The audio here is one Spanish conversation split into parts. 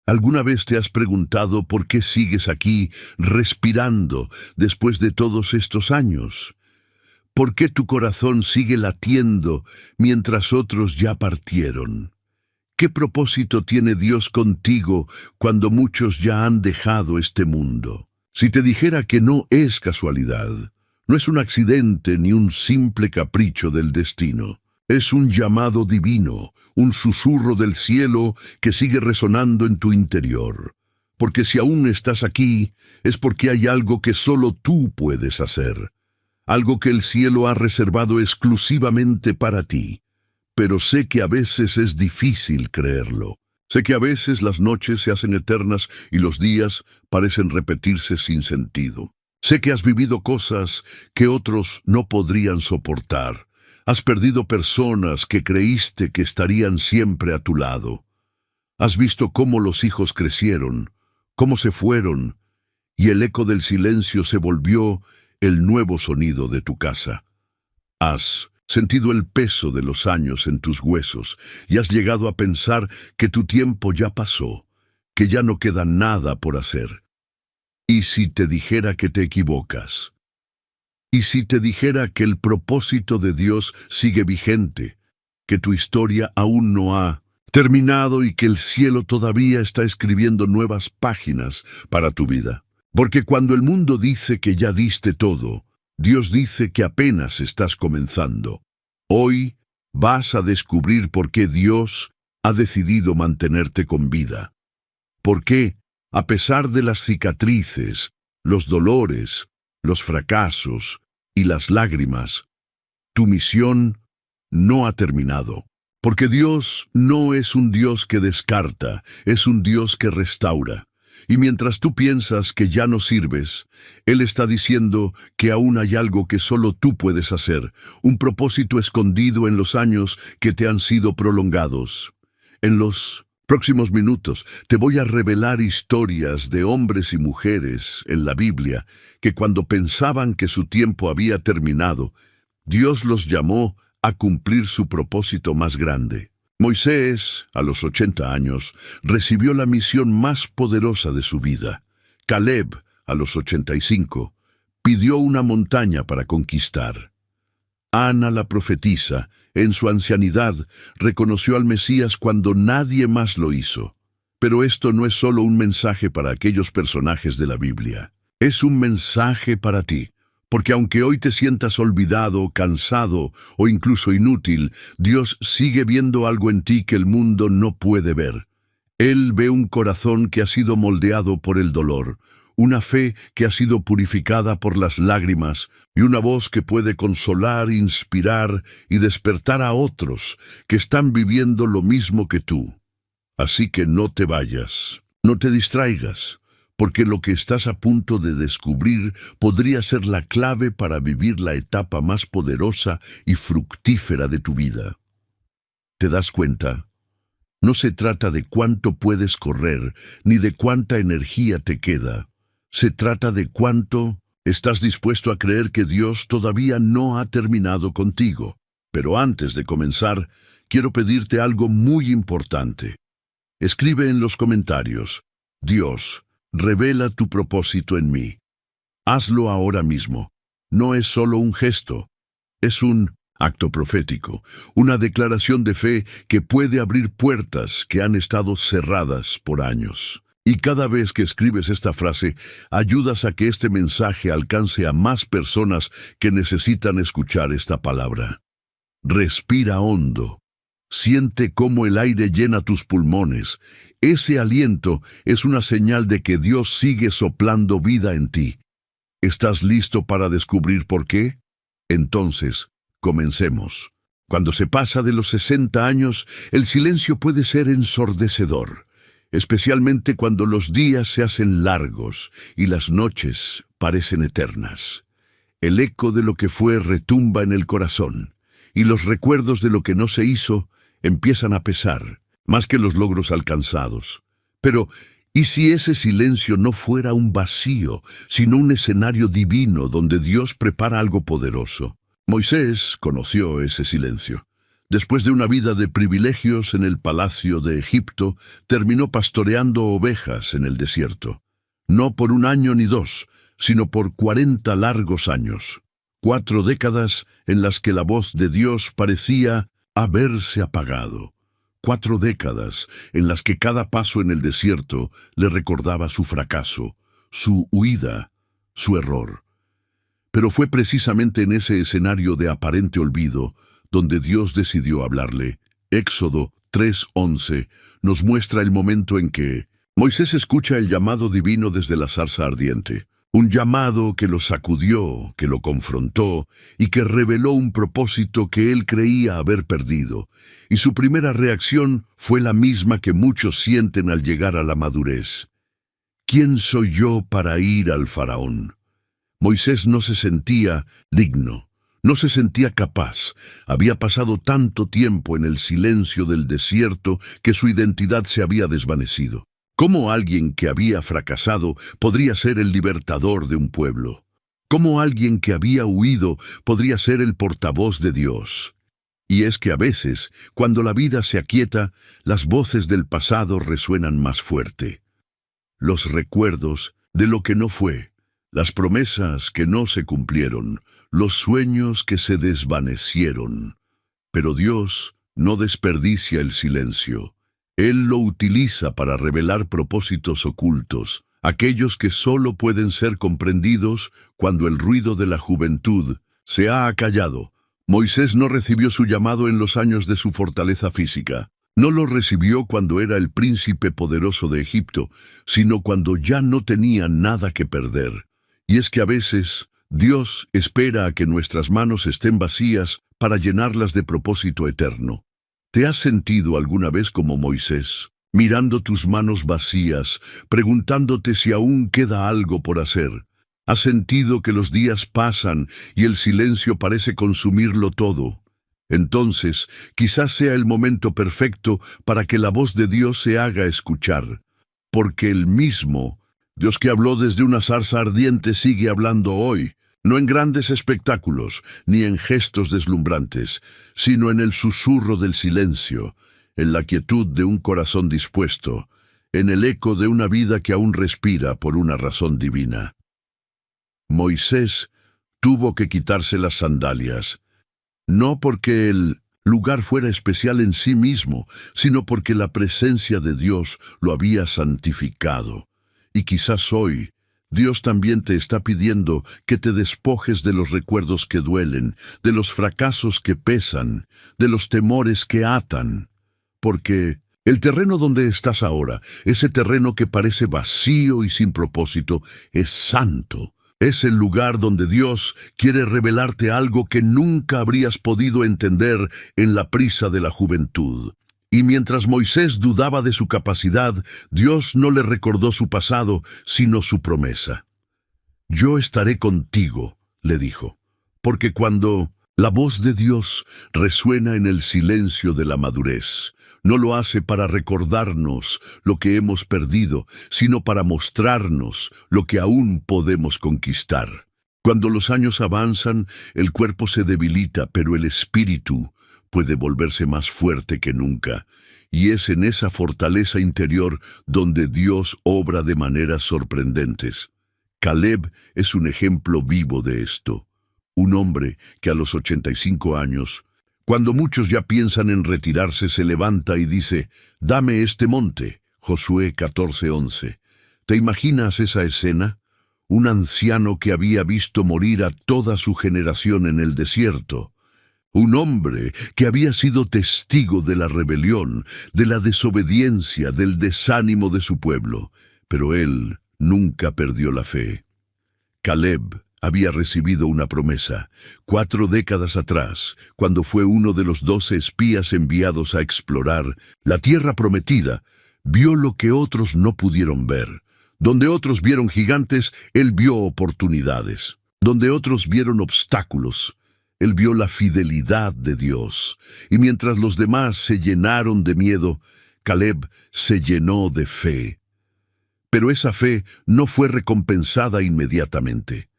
¿Alguna vez te has preguntado por qué sigues aquí respirando después de todos estos años? ¿Por qué tu corazón sigue latiendo mientras otros ya partieron? ¿Qué propósito tiene Dios contigo cuando muchos ya han dejado este mundo? Si te dijera que no es casualidad, no es un accidente ni un simple capricho del destino. Es un llamado divino, un susurro del cielo que sigue resonando en tu interior. Porque si aún estás aquí, es porque hay algo que solo tú puedes hacer. Algo que el cielo ha reservado exclusivamente para ti. Pero sé que a veces es difícil creerlo. Sé que a veces las noches se hacen eternas y los días parecen repetirse sin sentido. Sé que has vivido cosas que otros no podrían soportar. Has perdido personas que creíste que estarían siempre a tu lado. Has visto cómo los hijos crecieron, cómo se fueron, y el eco del silencio se volvió el nuevo sonido de tu casa. Has sentido el peso de los años en tus huesos y has llegado a pensar que tu tiempo ya pasó, que ya no queda nada por hacer. ¿Y si te dijera que te equivocas? ¿Y si te dijera que el propósito de Dios sigue vigente, que tu historia aún no ha terminado y que el cielo todavía está escribiendo nuevas páginas para tu vida? Porque cuando el mundo dice que ya diste todo, Dios dice que apenas estás comenzando. Hoy vas a descubrir por qué Dios ha decidido mantenerte con vida. Por qué, a pesar de las cicatrices, los dolores, los fracasos y las lágrimas, tu misión no ha terminado. Porque Dios no es un Dios que descarta, es un Dios que restaura. Y mientras tú piensas que ya no sirves, Él está diciendo que aún hay algo que solo tú puedes hacer, un propósito escondido en los años que te han sido prolongados. En los próximos minutos te voy a revelar historias de hombres y mujeres en la Biblia que cuando pensaban que su tiempo había terminado, Dios los llamó a cumplir su propósito más grande. Moisés, a los 80 años, recibió la misión más poderosa de su vida. Caleb, a los 85, pidió una montaña para conquistar. Ana la profetisa, en su ancianidad, reconoció al Mesías cuando nadie más lo hizo. Pero esto no es solo un mensaje para aquellos personajes de la Biblia. Es un mensaje para ti. Porque aunque hoy te sientas olvidado, cansado o incluso inútil, Dios sigue viendo algo en ti que el mundo no puede ver. Él ve un corazón que ha sido moldeado por el dolor, una fe que ha sido purificada por las lágrimas y una voz que puede consolar, inspirar y despertar a otros que están viviendo lo mismo que tú. Así que no te vayas, no te distraigas. Porque lo que estás a punto de descubrir podría ser la clave para vivir la etapa más poderosa y fructífera de tu vida. ¿Te das cuenta? No se trata de cuánto puedes correr, ni de cuánta energía te queda. Se trata de cuánto estás dispuesto a creer que Dios todavía no ha terminado contigo. Pero antes de comenzar, quiero pedirte algo muy importante. Escribe en los comentarios: Dios, revela tu propósito en mí. Hazlo ahora mismo. No es solo un gesto, es un acto profético, una declaración de fe que puede abrir puertas que han estado cerradas por años. Y cada vez que escribes esta frase, ayudas a que este mensaje alcance a más personas que necesitan escuchar esta palabra. Respira hondo. Siente cómo el aire llena tus pulmones. Ese aliento es una señal de que Dios sigue soplando vida en ti. ¿Estás listo para descubrir por qué? Entonces, comencemos. Cuando se pasa de los 60 años, el silencio puede ser ensordecedor, especialmente cuando los días se hacen largos y las noches parecen eternas. El eco de lo que fue retumba en el corazón, y los recuerdos de lo que no se hizo empiezan a pesar, más que los logros alcanzados. Pero, ¿y si ese silencio no fuera un vacío, sino un escenario divino donde Dios prepara algo poderoso? Moisés conoció ese silencio. Después de una vida de privilegios en el palacio de Egipto, terminó pastoreando ovejas en el desierto. No por 1 año ni 2, sino por 40 largos años. 4 décadas en las que la voz de Dios parecía haberse apagado. 4 décadas en las que cada paso en el desierto le recordaba su fracaso, su huida, su error. Pero fue precisamente en ese escenario de aparente olvido donde Dios decidió hablarle. Éxodo 3:11 nos muestra el momento en que Moisés escucha el llamado divino desde la zarza ardiente. Un llamado que lo sacudió, que lo confrontó y que reveló un propósito que él creía haber perdido. Y su primera reacción fue la misma que muchos sienten al llegar a la madurez. ¿Quién soy yo para ir al faraón? Moisés no se sentía digno, no se sentía capaz. Había pasado tanto tiempo en el silencio del desierto que su identidad se había desvanecido. ¿Cómo alguien que había fracasado podría ser el libertador de un pueblo? ¿Cómo alguien que había huido podría ser el portavoz de Dios? Y es que a veces, cuando la vida se aquieta, las voces del pasado resuenan más fuerte. Los recuerdos de lo que no fue, las promesas que no se cumplieron, los sueños que se desvanecieron. Pero Dios no desperdicia el silencio. Él lo utiliza para revelar propósitos ocultos, aquellos que solo pueden ser comprendidos cuando el ruido de la juventud se ha acallado. Moisés no recibió su llamado en los años de su fortaleza física. No lo recibió cuando era el príncipe poderoso de Egipto, sino cuando ya no tenía nada que perder. Y es que a veces Dios espera a que nuestras manos estén vacías para llenarlas de propósito eterno. ¿Te has sentido alguna vez como Moisés, mirando tus manos vacías, preguntándote si aún queda algo por hacer? ¿Has sentido que los días pasan y el silencio parece consumirlo todo? Entonces, quizás sea el momento perfecto para que la voz de Dios se haga escuchar, porque el mismo Dios que habló desde una zarza ardiente sigue hablando hoy, no en grandes espectáculos, ni en gestos deslumbrantes, sino en el susurro del silencio, en la quietud de un corazón dispuesto, en el eco de una vida que aún respira por una razón divina. Moisés tuvo que quitarse las sandalias, no porque el lugar fuera especial en sí mismo, sino porque la presencia de Dios lo había santificado. Y quizás hoy, Dios también te está pidiendo que te despojes de los recuerdos que duelen, de los fracasos que pesan, de los temores que atan. Porque el terreno donde estás ahora, ese terreno que parece vacío y sin propósito, es santo. Es el lugar donde Dios quiere revelarte algo que nunca habrías podido entender en la prisa de la juventud. Y mientras Moisés dudaba de su capacidad, Dios no le recordó su pasado, sino su promesa. Yo estaré contigo, le dijo, porque cuando la voz de Dios resuena en el silencio de la madurez, no lo hace para recordarnos lo que hemos perdido, sino para mostrarnos lo que aún podemos conquistar. Cuando los años avanzan, el cuerpo se debilita, pero el espíritu puede volverse más fuerte que nunca, y es en esa fortaleza interior donde Dios obra de maneras sorprendentes. Caleb es un ejemplo vivo de esto. Un hombre que a los 85 años, cuando muchos ya piensan en retirarse, se levanta y dice, «Dame este monte», Josué 14:11. ¿Te imaginas esa escena? Un anciano que había visto morir a toda su generación en el desierto. Un hombre que había sido testigo de la rebelión, de la desobediencia, del desánimo de su pueblo. Pero él nunca perdió la fe. Caleb había recibido una promesa 4 décadas atrás, cuando fue uno de los 12 espías enviados a explorar la tierra prometida. Vio lo que otros no pudieron ver. Donde otros vieron gigantes, él vio oportunidades. Donde otros vieron obstáculos, él vio la fidelidad de Dios. Y mientras los demás se llenaron de miedo, Caleb se llenó de fe. Pero esa fe no fue recompensada inmediatamente.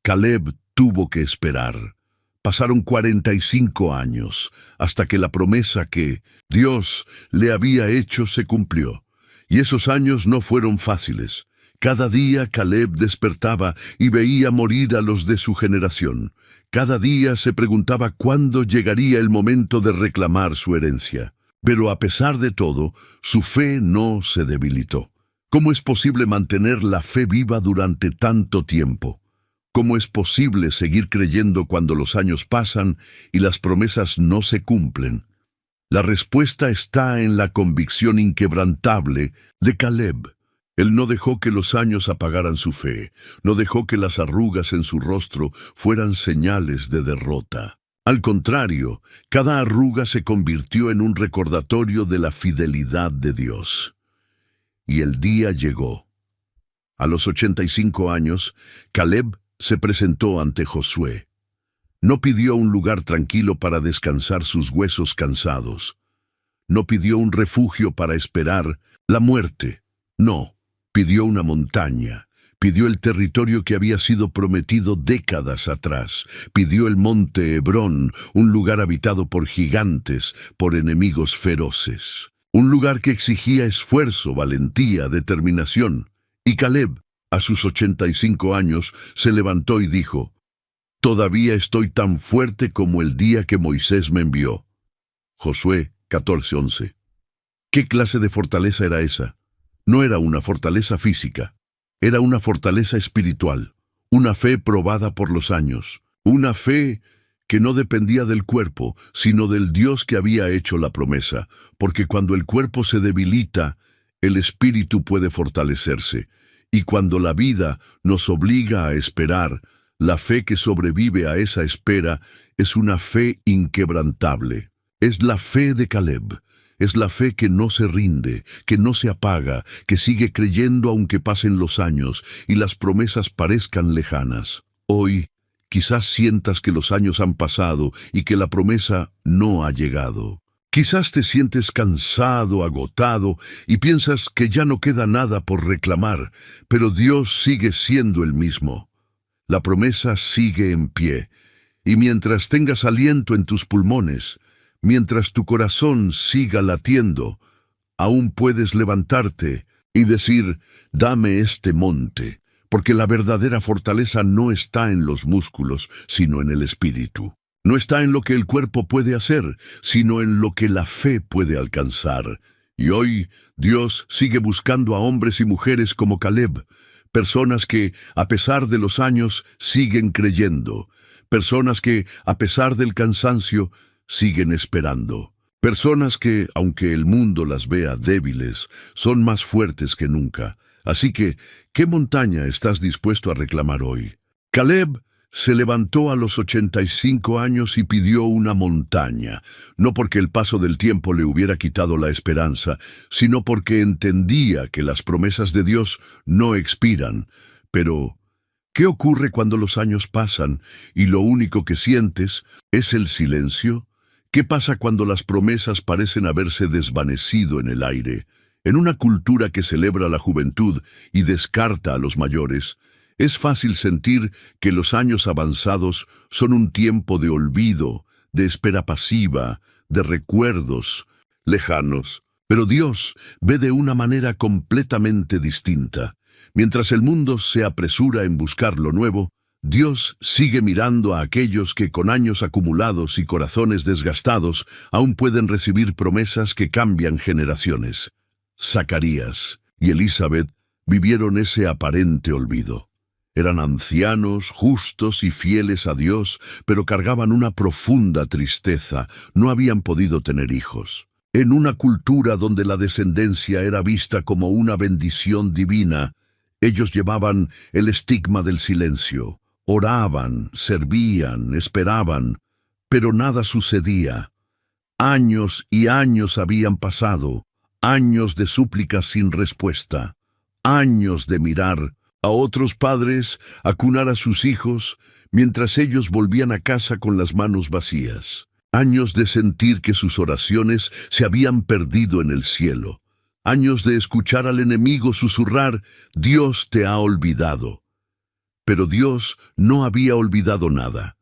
Caleb tuvo que esperar. Pasaron 45 años hasta que la promesa que Dios le había hecho se cumplió. Y esos años no fueron fáciles. Cada día Caleb despertaba y veía morir a los de su generación. Cada día se preguntaba cuándo llegaría el momento de reclamar su herencia. Pero a pesar de todo, su fe no se debilitó. ¿Cómo es posible mantener la fe viva durante tanto tiempo? ¿Cómo es posible seguir creyendo cuando los años pasan y las promesas no se cumplen? La respuesta está en la convicción inquebrantable de Caleb. Él no dejó que los años apagaran su fe, no dejó que las arrugas en su rostro fueran señales de derrota. Al contrario, cada arruga se convirtió en un recordatorio de la fidelidad de Dios. Y el día llegó. A los 85 años, Caleb se presentó ante Josué. No pidió un lugar tranquilo para descansar sus huesos cansados. No pidió un refugio para esperar la muerte. No, pidió una montaña. Pidió el territorio que había sido prometido décadas atrás. Pidió el monte Hebrón, un lugar habitado por gigantes, por enemigos feroces. Un lugar que exigía esfuerzo, valentía, determinación. Y Caleb, a sus 85 años, se levantó y dijo: «Todavía estoy tan fuerte como el día que Moisés me envió». Josué 14:11. ¿Qué clase de fortaleza era esa? No era una fortaleza física. Era una fortaleza espiritual, una fe probada por los años, una fe que no dependía del cuerpo, sino del Dios que había hecho la promesa, porque cuando el cuerpo se debilita, el espíritu puede fortalecerse, y cuando la vida nos obliga a esperar, la fe que sobrevive a esa espera es una fe inquebrantable. Es la fe de Caleb. Es la fe que no se rinde, que no se apaga, que sigue creyendo aunque pasen los años y las promesas parezcan lejanas. Hoy, quizás sientas que los años han pasado y que la promesa no ha llegado. Quizás te sientes cansado, agotado y piensas que ya no queda nada por reclamar, pero Dios sigue siendo el mismo. La promesa sigue en pie, y mientras tengas aliento en tus pulmones, mientras tu corazón siga latiendo, aún puedes levantarte y decir: «Dame este monte», porque la verdadera fortaleza no está en los músculos, sino en el espíritu. No está en lo que el cuerpo puede hacer, sino en lo que la fe puede alcanzar. Y hoy Dios sigue buscando a hombres y mujeres como Caleb, personas que, a pesar de los años, siguen creyendo, personas que, a pesar del cansancio, siguen esperando. Personas que, aunque el mundo las vea débiles, son más fuertes que nunca. Así que, ¿qué montaña estás dispuesto a reclamar hoy? Caleb se levantó a los 85 años y pidió una montaña, no porque el paso del tiempo le hubiera quitado la esperanza, sino porque entendía que las promesas de Dios no expiran. Pero, ¿qué ocurre cuando los años pasan y lo único que sientes es el silencio? ¿Qué pasa cuando las promesas parecen haberse desvanecido en el aire? En una cultura que celebra la juventud y descarta a los mayores, es fácil sentir que los años avanzados son un tiempo de olvido, de espera pasiva, de recuerdos lejanos. Pero Dios ve de una manera completamente distinta. Mientras el mundo se apresura en buscar lo nuevo, Dios sigue mirando a aquellos que con años acumulados y corazones desgastados aún pueden recibir promesas que cambian generaciones. Zacarías y Elizabeth vivieron ese aparente olvido. Eran ancianos, justos y fieles a Dios, pero cargaban una profunda tristeza. No habían podido tener hijos. En una cultura donde la descendencia era vista como una bendición divina, ellos llevaban el estigma del silencio. Oraban, servían, esperaban, pero nada sucedía. Años y años habían pasado, años de súplicas sin respuesta, años de mirar a otros padres acunar a sus hijos mientras ellos volvían a casa con las manos vacías, años de sentir que sus oraciones se habían perdido en el cielo, años de escuchar al enemigo susurrar: «Dios te ha olvidado». Pero Dios no había olvidado nada.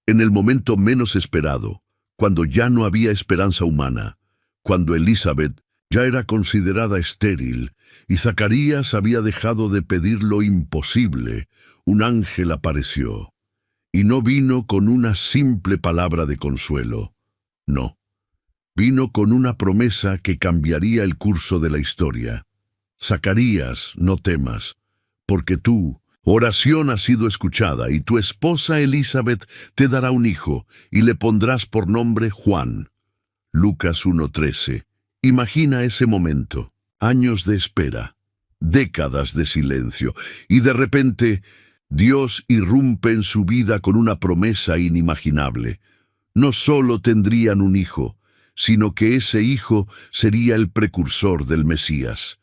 en el momento menos esperado, cuando ya no había esperanza humana, cuando Elizabeth ya era considerada estéril y Zacarías había dejado de pedir lo imposible, un ángel apareció. Y no vino con una simple palabra de consuelo. No, vino con una promesa que cambiaría el curso de la historia. Zacarías, no temas, porque tu oración ha sido escuchada y tu esposa Elizabeth te dará un hijo y le pondrás por nombre Juan. Lucas 1:13. Imagina ese momento, años de espera, décadas de silencio, y de repente Dios irrumpe en su vida con una promesa inimaginable. No solo tendrían un hijo, sino que ese hijo sería el precursor del Mesías.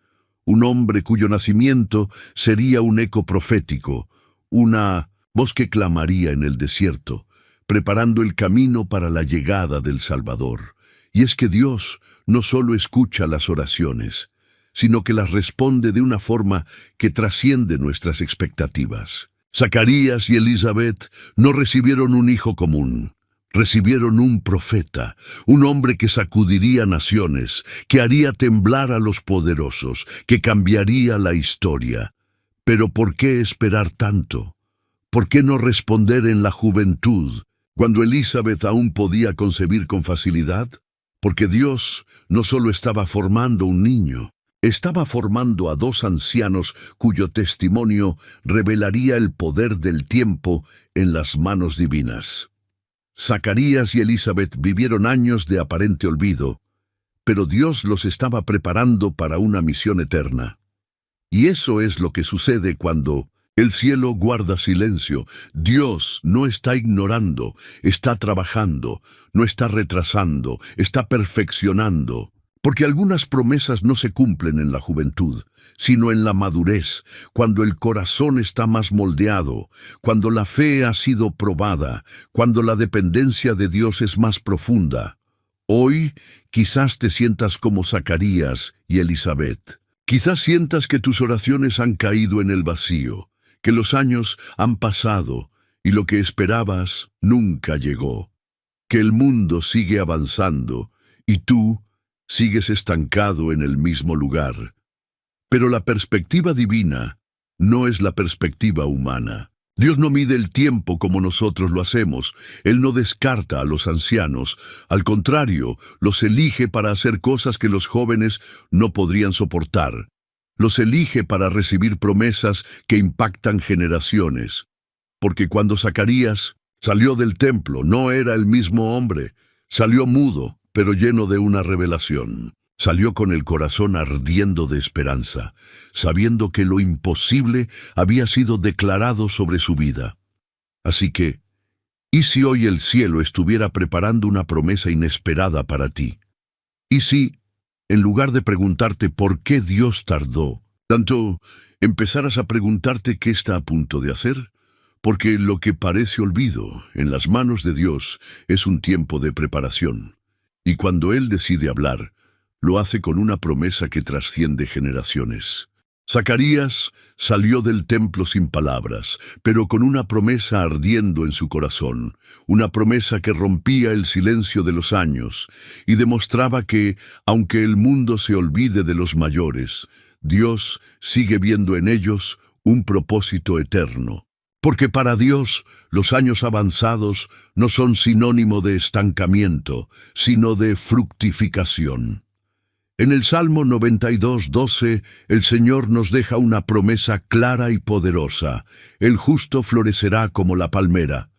Un hombre cuyo nacimiento sería un eco profético, una voz que clamaría en el desierto, preparando el camino para la llegada del Salvador. Y es que Dios no solo escucha las oraciones, sino que las responde de una forma que trasciende nuestras expectativas. Zacarías y Elizabeth no recibieron un hijo común. Recibieron un profeta, un hombre que sacudiría naciones, que haría temblar a los poderosos, que cambiaría la historia. Pero ¿por qué esperar tanto? ¿Por qué no responder en la juventud, cuando Elizabeth aún podía concebir con facilidad? Porque Dios no solo estaba formando un niño, estaba formando a dos ancianos cuyo testimonio revelaría el poder del tiempo en las manos divinas. Zacarías y Elizabeth vivieron años de aparente olvido, pero Dios los estaba preparando para una misión eterna. Y eso es lo que sucede cuando el cielo guarda silencio. Dios no está ignorando, está trabajando, no está retrasando, está perfeccionando. Porque algunas promesas no se cumplen en la juventud, sino en la madurez, cuando el corazón está más moldeado, cuando la fe ha sido probada, cuando la dependencia de Dios es más profunda. Hoy quizás te sientas como Zacarías y Elizabeth. Quizás sientas que tus oraciones han caído en el vacío, que los años han pasado y lo que esperabas nunca llegó, que el mundo sigue avanzando y tú sigues estancado en el mismo lugar. Pero la perspectiva divina no es la perspectiva humana. Dios no mide el tiempo como nosotros lo hacemos. Él no descarta a los ancianos. Al contrario, los elige para hacer cosas que los jóvenes no podrían soportar. Los elige para recibir promesas que impactan generaciones. Porque cuando Zacarías salió del templo, no era el mismo hombre. Salió mudo, pero lleno de una revelación. Salió con el corazón ardiendo de esperanza, sabiendo que lo imposible había sido declarado sobre su vida. Así que, ¿y si hoy el cielo estuviera preparando una promesa inesperada para ti? ¿Y si, en lugar de preguntarte por qué Dios tardó, tanto empezaras a preguntarte qué está a punto de hacer? Porque lo que parece olvido en las manos de Dios es un tiempo de preparación. Y cuando Él decide hablar, lo hace con una promesa que trasciende generaciones. Zacarías salió del templo sin palabras, pero con una promesa ardiendo en su corazón, una promesa que rompía el silencio de los años y demostraba que, aunque el mundo se olvide de los mayores, Dios sigue viendo en ellos un propósito eterno. Porque para Dios los años avanzados no son sinónimo de estancamiento, sino de fructificación. En el Salmo 92:12, el Señor nos deja una promesa clara y poderosa: el justo florecerá como la palmera.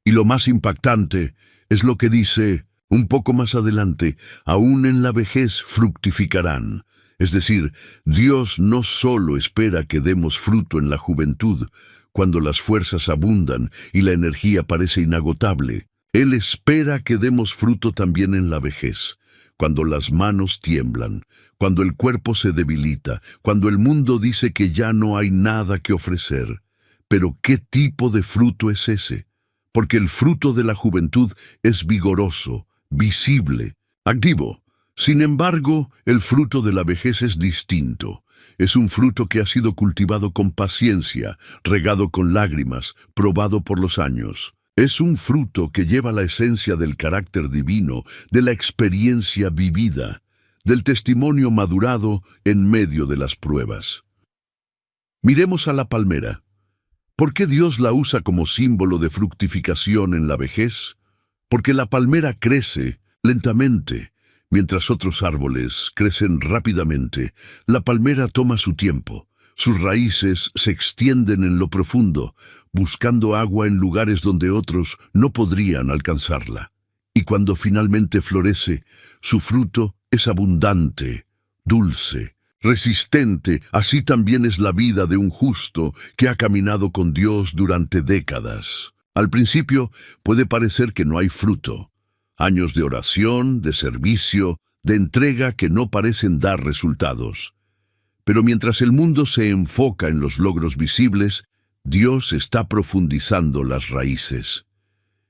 Y lo más impactante es lo que dice un poco más adelante: aún en la vejez fructificarán. Es decir, Dios no solo espera que demos fruto en la juventud, cuando las fuerzas abundan y la energía parece inagotable. Él espera que demos fruto también en la vejez, cuando las manos tiemblan, cuando el cuerpo se debilita, cuando el mundo dice que ya no hay nada que ofrecer. Pero ¿qué tipo de fruto es ese? Porque el fruto de la juventud es vigoroso, visible, activo. Sin embargo, el fruto de la vejez es distinto. Es un fruto que ha sido cultivado con paciencia, regado con lágrimas, probado por los años. Es un fruto que lleva la esencia del carácter divino, de la experiencia vivida, del testimonio madurado en medio de las pruebas. Miremos a la palmera. ¿Por qué Dios la usa como símbolo de fructificación en la vejez? Porque la palmera crece lentamente, mientras otros árboles crecen rápidamente. La palmera toma su tiempo. Sus raíces se extienden en lo profundo, buscando agua en lugares donde otros no podrían alcanzarla. Y cuando finalmente florece, su fruto es abundante, dulce, resistente. Así también es la vida de un justo que ha caminado con Dios durante décadas. Al principio puede parecer que no hay fruto. Años de oración, de servicio, de entrega que no parecen dar resultados. Pero mientras el mundo se enfoca en los logros visibles, Dios está profundizando las raíces.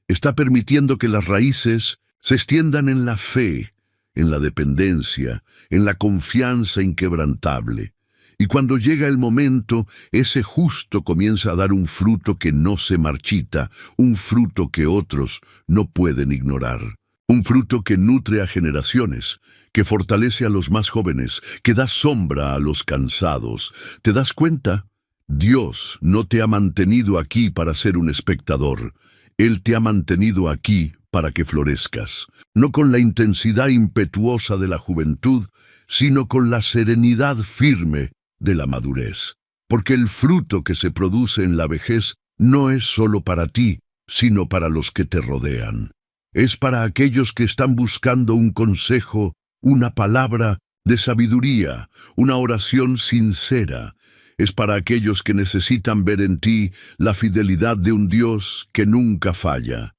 Está permitiendo que las raíces se extiendan en la fe, en la dependencia, en la confianza inquebrantable. Y cuando llega el momento, ese justo comienza a dar un fruto que no se marchita, un fruto que otros no pueden ignorar. Un fruto que nutre a generaciones, que fortalece a los más jóvenes, que da sombra a los cansados. ¿Te das cuenta? Dios no te ha mantenido aquí para ser un espectador. Él te ha mantenido aquí para que florezcas, no con la intensidad impetuosa de la juventud, sino con la serenidad firme de la madurez. Porque el fruto que se produce en la vejez no es solo para ti, sino para los que te rodean. Es para aquellos que están buscando un consejo, una palabra de sabiduría, una oración sincera. Es para aquellos que necesitan ver en ti la fidelidad de un Dios que nunca falla.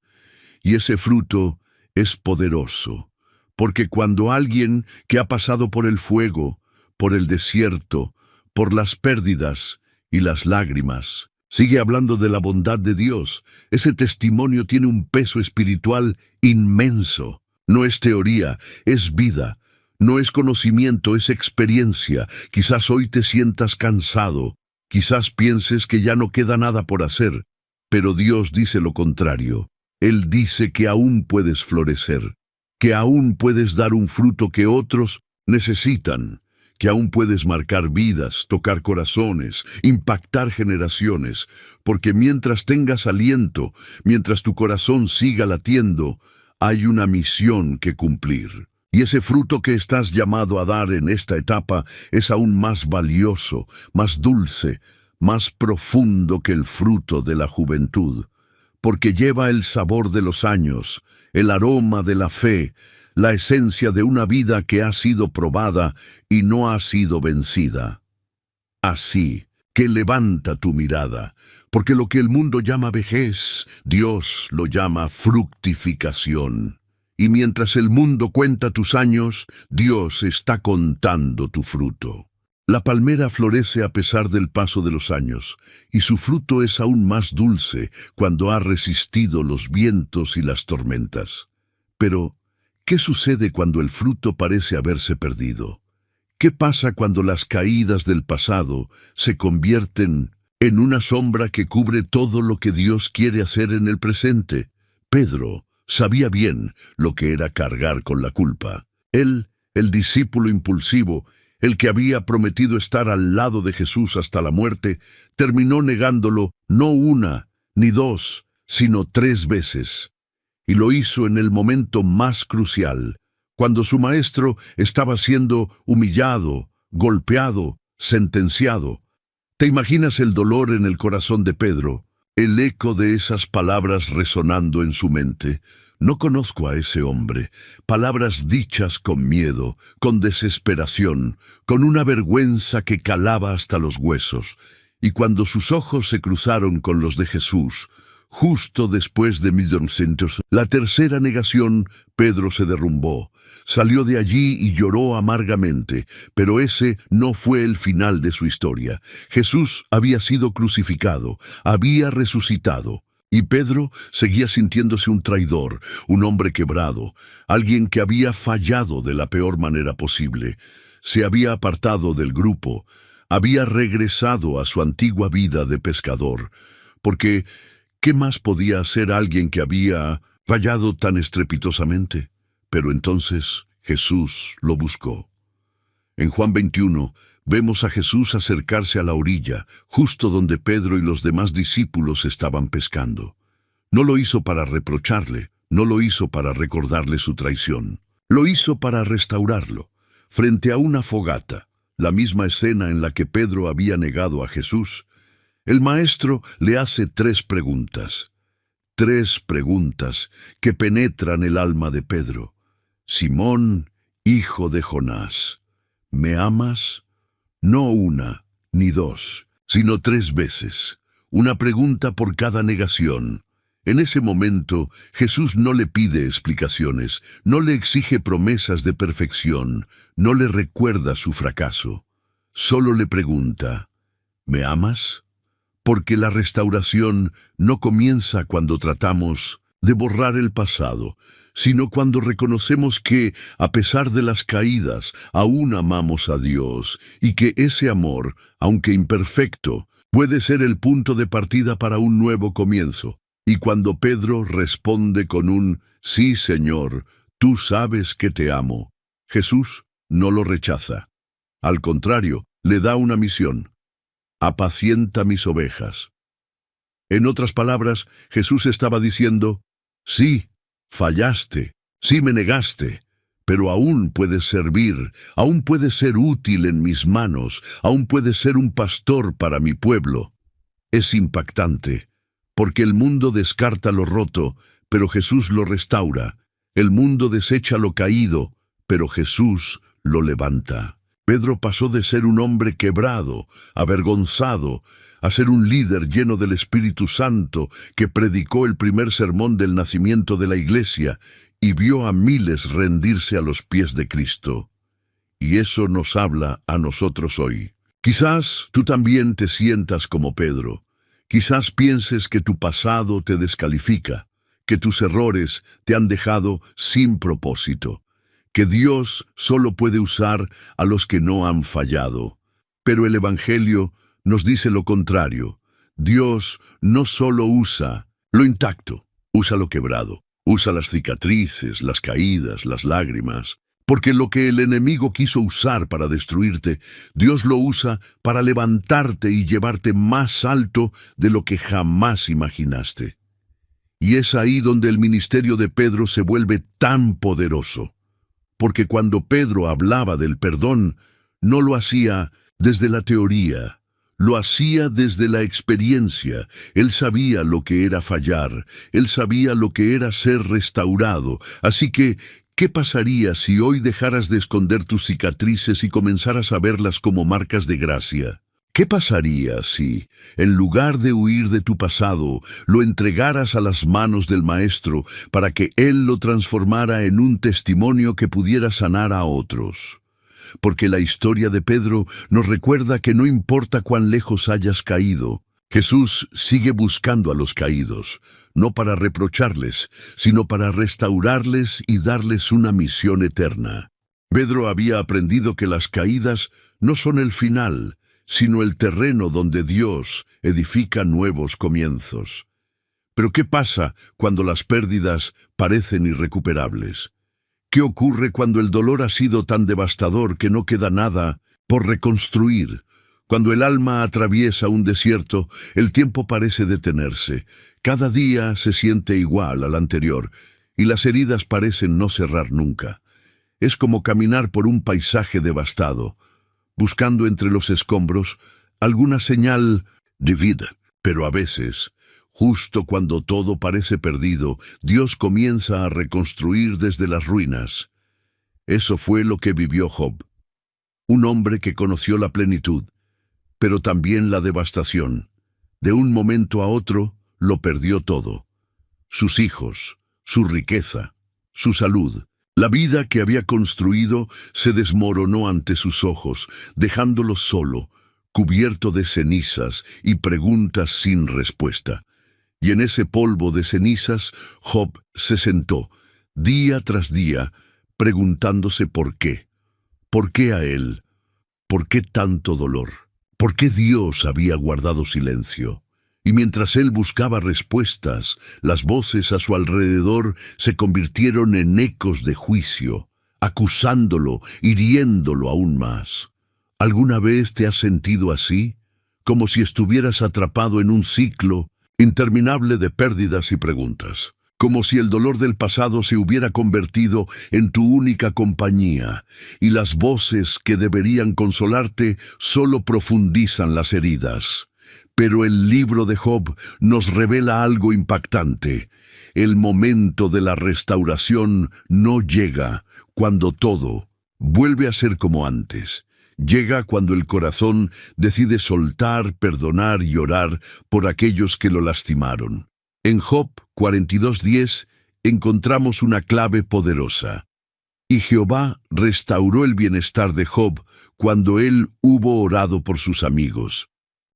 Y ese fruto es poderoso, porque cuando alguien que ha pasado por el fuego, por el desierto, por las pérdidas y las lágrimas, sigue hablando de la bondad de Dios, ese testimonio tiene un peso espiritual inmenso. No es teoría, es vida. No es conocimiento, es experiencia. Quizás hoy te sientas cansado, quizás pienses que ya no queda nada por hacer, pero Dios dice lo contrario. Él dice que aún puedes florecer, que aún puedes dar un fruto que otros necesitan, que aún puedes marcar vidas, tocar corazones, impactar generaciones, porque mientras tengas aliento, mientras tu corazón siga latiendo, hay una misión que cumplir. Y ese fruto que estás llamado a dar en esta etapa es aún más valioso, más dulce, más profundo que el fruto de la juventud, porque lleva el sabor de los años, el aroma de la fe, la esencia de una vida que ha sido probada y no ha sido vencida. Así que levanta tu mirada, porque lo que el mundo llama vejez, Dios lo llama fructificación. Y mientras el mundo cuenta tus años, Dios está contando tu fruto. La palmera florece a pesar del paso de los años, y su fruto es aún más dulce cuando ha resistido los vientos y las tormentas. Pero, ¿qué sucede cuando el fruto parece haberse perdido? ¿Qué pasa cuando las caídas del pasado se convierten en una sombra que cubre todo lo que Dios quiere hacer en el presente? Pedro sabía bien lo que era cargar con la culpa. Él, el discípulo impulsivo, el que había prometido estar al lado de Jesús hasta la muerte, terminó negándolo no una ni dos, sino 3 veces. Y lo hizo en el momento más crucial, cuando su maestro estaba siendo humillado, golpeado, sentenciado. ¿Te imaginas el dolor en el corazón de Pedro? El eco de esas palabras resonando en su mente. No conozco a ese hombre. Palabras dichas con miedo, con desesperación, con una vergüenza que calaba hasta los huesos. Y cuando sus ojos se cruzaron con los de Jesús, justo después de 1200, la tercera negación, Pedro se derrumbó. Salió de allí y lloró amargamente, pero ese no fue el final de su historia. Jesús había sido crucificado, había resucitado, y Pedro seguía sintiéndose un traidor, un hombre quebrado, alguien que había fallado de la peor manera posible. Se había apartado del grupo, había regresado a su antigua vida de pescador, porque ¿Qué más podía hacer alguien que había fallado tan estrepitosamente? Pero entonces Jesús lo buscó. En Juan 21 vemos a Jesús acercarse a la orilla, justo donde Pedro y los demás discípulos estaban pescando. No lo hizo para reprocharle, no lo hizo para recordarle su traición. Lo hizo para restaurarlo, frente a una fogata, la misma escena en la que Pedro había negado a Jesús. El maestro le hace tres preguntas que penetran el alma de Pedro. Simón, hijo de Jonás, ¿me amas? No una, ni dos, sino tres veces. Una pregunta por cada negación. En ese momento, Jesús no le pide explicaciones, no le exige promesas de perfección, no le recuerda su fracaso. Solo le pregunta, ¿me amas? Porque la restauración no comienza cuando tratamos de borrar el pasado, sino cuando reconocemos que, a pesar de las caídas, aún amamos a Dios, y que ese amor, aunque imperfecto, puede ser el punto de partida para un nuevo comienzo. Y cuando Pedro responde con un «Sí, Señor, tú sabes que te amo», Jesús no lo rechaza. Al contrario, le da una misión: «Apacienta mis ovejas». En otras palabras, Jesús estaba diciendo: «Sí, fallaste, sí me negaste, pero aún puedes servir, aún puedes ser útil en mis manos, aún puedes ser un pastor para mi pueblo». Es impactante, porque el mundo descarta lo roto, pero Jesús lo restaura. El mundo desecha lo caído, pero Jesús lo levanta. Pedro pasó de ser un hombre quebrado, avergonzado, a ser un líder lleno del Espíritu Santo que predicó el primer sermón del nacimiento de la Iglesia y vio a miles rendirse a los pies de Cristo. Y eso nos habla a nosotros hoy. Quizás tú también te sientas como Pedro. Quizás pienses que tu pasado te descalifica, que tus errores te han dejado sin propósito, que Dios solo puede usar a los que no han fallado. Pero el Evangelio nos dice lo contrario. Dios no solo usa lo intacto, usa lo quebrado, usa las cicatrices, las caídas, las lágrimas. Porque lo que el enemigo quiso usar para destruirte, Dios lo usa para levantarte y llevarte más alto de lo que jamás imaginaste. Y es ahí donde el ministerio de Pedro se vuelve tan poderoso. Porque cuando Pedro hablaba del perdón, no lo hacía desde la teoría, lo hacía desde la experiencia. Él sabía lo que era fallar, él sabía lo que era ser restaurado. Así que, ¿qué pasaría si hoy dejaras de esconder tus cicatrices y comenzaras a verlas como marcas de gracia? ¿Qué pasaría si, en lugar de huir de tu pasado, lo entregaras a las manos del Maestro para que Él lo transformara en un testimonio que pudiera sanar a otros? Porque la historia de Pedro nos recuerda que no importa cuán lejos hayas caído, Jesús sigue buscando a los caídos, no para reprocharles, sino para restaurarles y darles una misión eterna. Pedro había aprendido que las caídas no son el final, sino el terreno donde Dios edifica nuevos comienzos. Pero ¿qué pasa cuando las pérdidas parecen irrecuperables? ¿Qué ocurre cuando el dolor ha sido tan devastador que no queda nada por reconstruir? Cuando el alma atraviesa un desierto, el tiempo parece detenerse. Cada día se siente igual al anterior, y las heridas parecen no cerrar nunca. Es como caminar por un paisaje devastado, buscando entre los escombros alguna señal de vida. Pero a veces, justo cuando todo parece perdido, Dios comienza a reconstruir desde las ruinas. Eso fue lo que vivió Job, un hombre que conoció la plenitud, pero también la devastación. De un momento a otro, lo perdió todo. Sus hijos, su riqueza, su salud. La vida que había construido se desmoronó ante sus ojos, dejándolo solo, cubierto de cenizas y preguntas sin respuesta. Y en ese polvo de cenizas, Job se sentó, día tras día, preguntándose por qué. ¿Por qué a él? ¿Por qué tanto dolor? ¿Por qué Dios había guardado silencio? Y mientras él buscaba respuestas, las voces a su alrededor se convirtieron en ecos de juicio, acusándolo, hiriéndolo aún más. ¿Alguna vez te has sentido así? Como si estuvieras atrapado en un ciclo interminable de pérdidas y preguntas. Como si el dolor del pasado se hubiera convertido en tu única compañía, y las voces que deberían consolarte solo profundizan las heridas. Pero el libro de Job nos revela algo impactante. El momento de la restauración no llega cuando todo vuelve a ser como antes. Llega cuando el corazón decide soltar, perdonar y orar por aquellos que lo lastimaron. En Job 42:10 encontramos una clave poderosa. Y Jehová restauró el bienestar de Job cuando él hubo orado por sus amigos.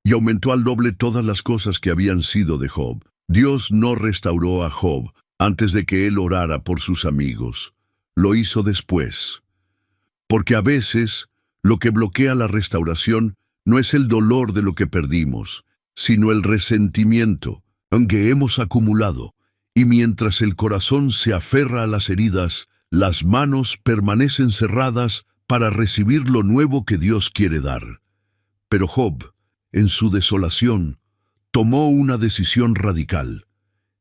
Y aumentó al doble todas las cosas que habían sido de Job. Dios no restauró a Job antes de que él orara por sus amigos. Lo hizo después. Porque a veces lo que bloquea la restauración no es el dolor de lo que perdimos, sino el resentimiento, aunque hemos acumulado. Y mientras el corazón se aferra a las heridas, las manos permanecen cerradas para recibir lo nuevo que Dios quiere dar. Pero Job, en su desolación, tomó una decisión radical.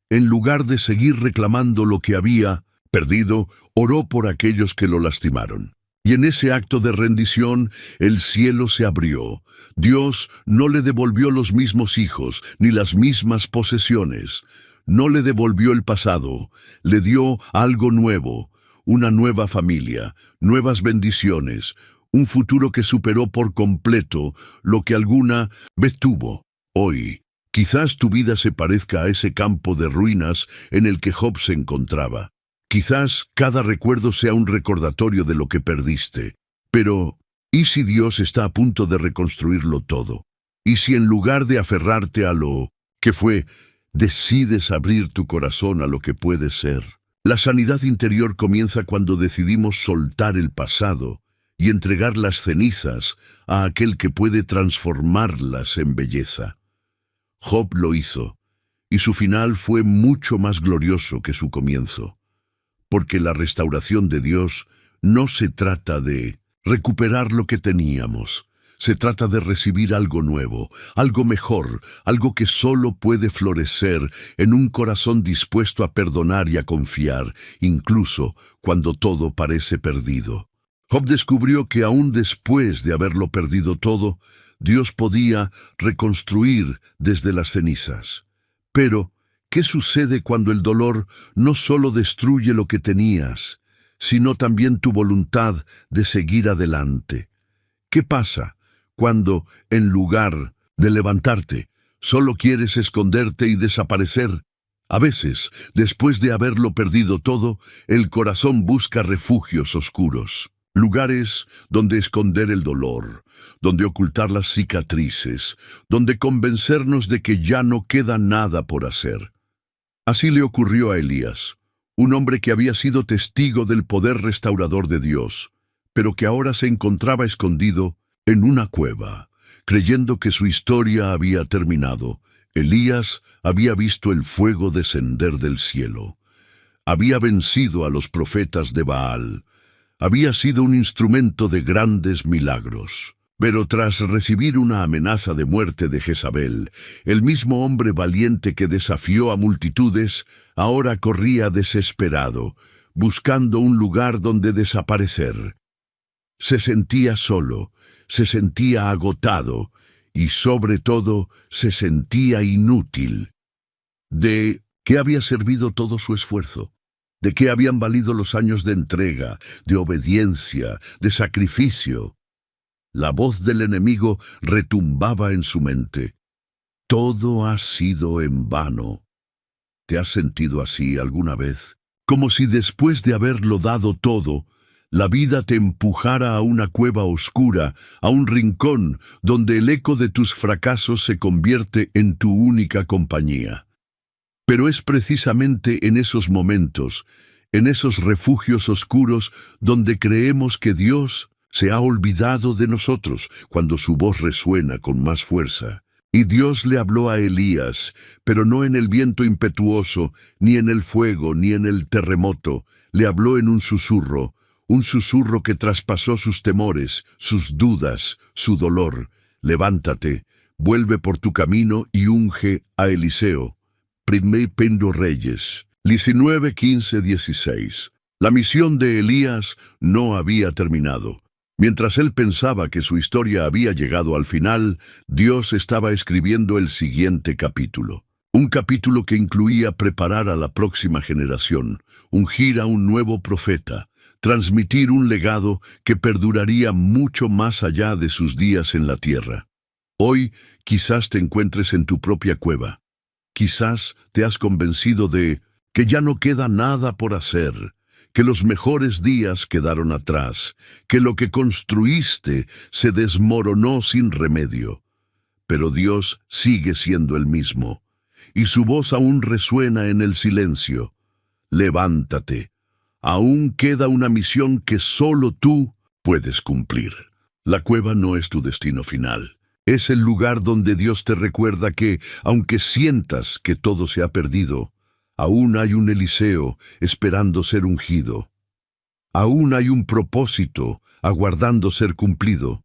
En lugar de seguir reclamando lo que había perdido, oró por aquellos que lo lastimaron. Y en ese acto de rendición, el cielo se abrió. Dios no le devolvió los mismos hijos, ni las mismas posesiones. No le devolvió el pasado, le dio algo nuevo, una nueva familia, nuevas bendiciones, un futuro que superó por completo lo que alguna vez tuvo. Hoy, quizás tu vida se parezca a ese campo de ruinas en el que Job se encontraba. Quizás cada recuerdo sea un recordatorio de lo que perdiste. Pero, ¿y si Dios está a punto de reconstruirlo todo? ¿Y si en lugar de aferrarte a lo que fue, decides abrir tu corazón a lo que puede ser? La sanidad interior comienza cuando decidimos soltar el pasado y entregar las cenizas a aquel que puede transformarlas en belleza. Job lo hizo, y su final fue mucho más glorioso que su comienzo. Porque la restauración de Dios no se trata de recuperar lo que teníamos. Se trata de recibir algo nuevo, algo mejor, algo que solo puede florecer en un corazón dispuesto a perdonar y a confiar, incluso cuando todo parece perdido. Job descubrió que aún después de haberlo perdido todo, Dios podía reconstruir desde las cenizas. Pero, ¿qué sucede cuando el dolor no solo destruye lo que tenías, sino también tu voluntad de seguir adelante? ¿Qué pasa cuando, en lugar de levantarte, solo quieres esconderte y desaparecer? A veces, después de haberlo perdido todo, el corazón busca refugios oscuros. Lugares donde esconder el dolor, donde ocultar las cicatrices, donde convencernos de que ya no queda nada por hacer. Así le ocurrió a Elías, un hombre que había sido testigo del poder restaurador de Dios, pero que ahora se encontraba escondido en una cueva, creyendo que su historia había terminado. Elías había visto el fuego descender del cielo. Había vencido a los profetas de Baal. Había sido un instrumento de grandes milagros. Pero tras recibir una amenaza de muerte de Jezabel, el mismo hombre valiente que desafió a multitudes, ahora corría desesperado, buscando un lugar donde desaparecer. Se sentía solo, se sentía agotado y sobre todo se sentía inútil. ¿De qué había servido todo su esfuerzo? ¿De qué habían valido los años de entrega, de obediencia, de sacrificio? La voz del enemigo retumbaba en su mente. Todo ha sido en vano. ¿Te has sentido así alguna vez? Como si después de haberlo dado todo, la vida te empujara a una cueva oscura, a un rincón donde el eco de tus fracasos se convierte en tu única compañía. Pero es precisamente en esos momentos, en esos refugios oscuros, donde creemos que Dios se ha olvidado de nosotros, cuando su voz resuena con más fuerza. Y Dios le habló a Elías, pero no en el viento impetuoso, ni en el fuego, ni en el terremoto. Le habló en un susurro que traspasó sus temores, sus dudas, su dolor. Levántate, vuelve por tu camino y unge a Eliseo. 1 Reyes 19, 15, 16. La misión de Elías no había terminado. Mientras él pensaba que su historia había llegado al final, Dios estaba escribiendo el siguiente capítulo. Un capítulo que incluía preparar a la próxima generación, ungir a un nuevo profeta, transmitir un legado que perduraría mucho más allá de sus días en la tierra. Hoy quizás te encuentres en tu propia cueva. Quizás te has convencido de que ya no queda nada por hacer, que los mejores días quedaron atrás, que lo que construiste se desmoronó sin remedio. Pero Dios sigue siendo el mismo, y su voz aún resuena en el silencio. Levántate, aún queda una misión que solo tú puedes cumplir. La cueva no es tu destino final. Es el lugar donde Dios te recuerda que, aunque sientas que todo se ha perdido, aún hay un Eliseo esperando ser ungido. Aún hay un propósito aguardando ser cumplido.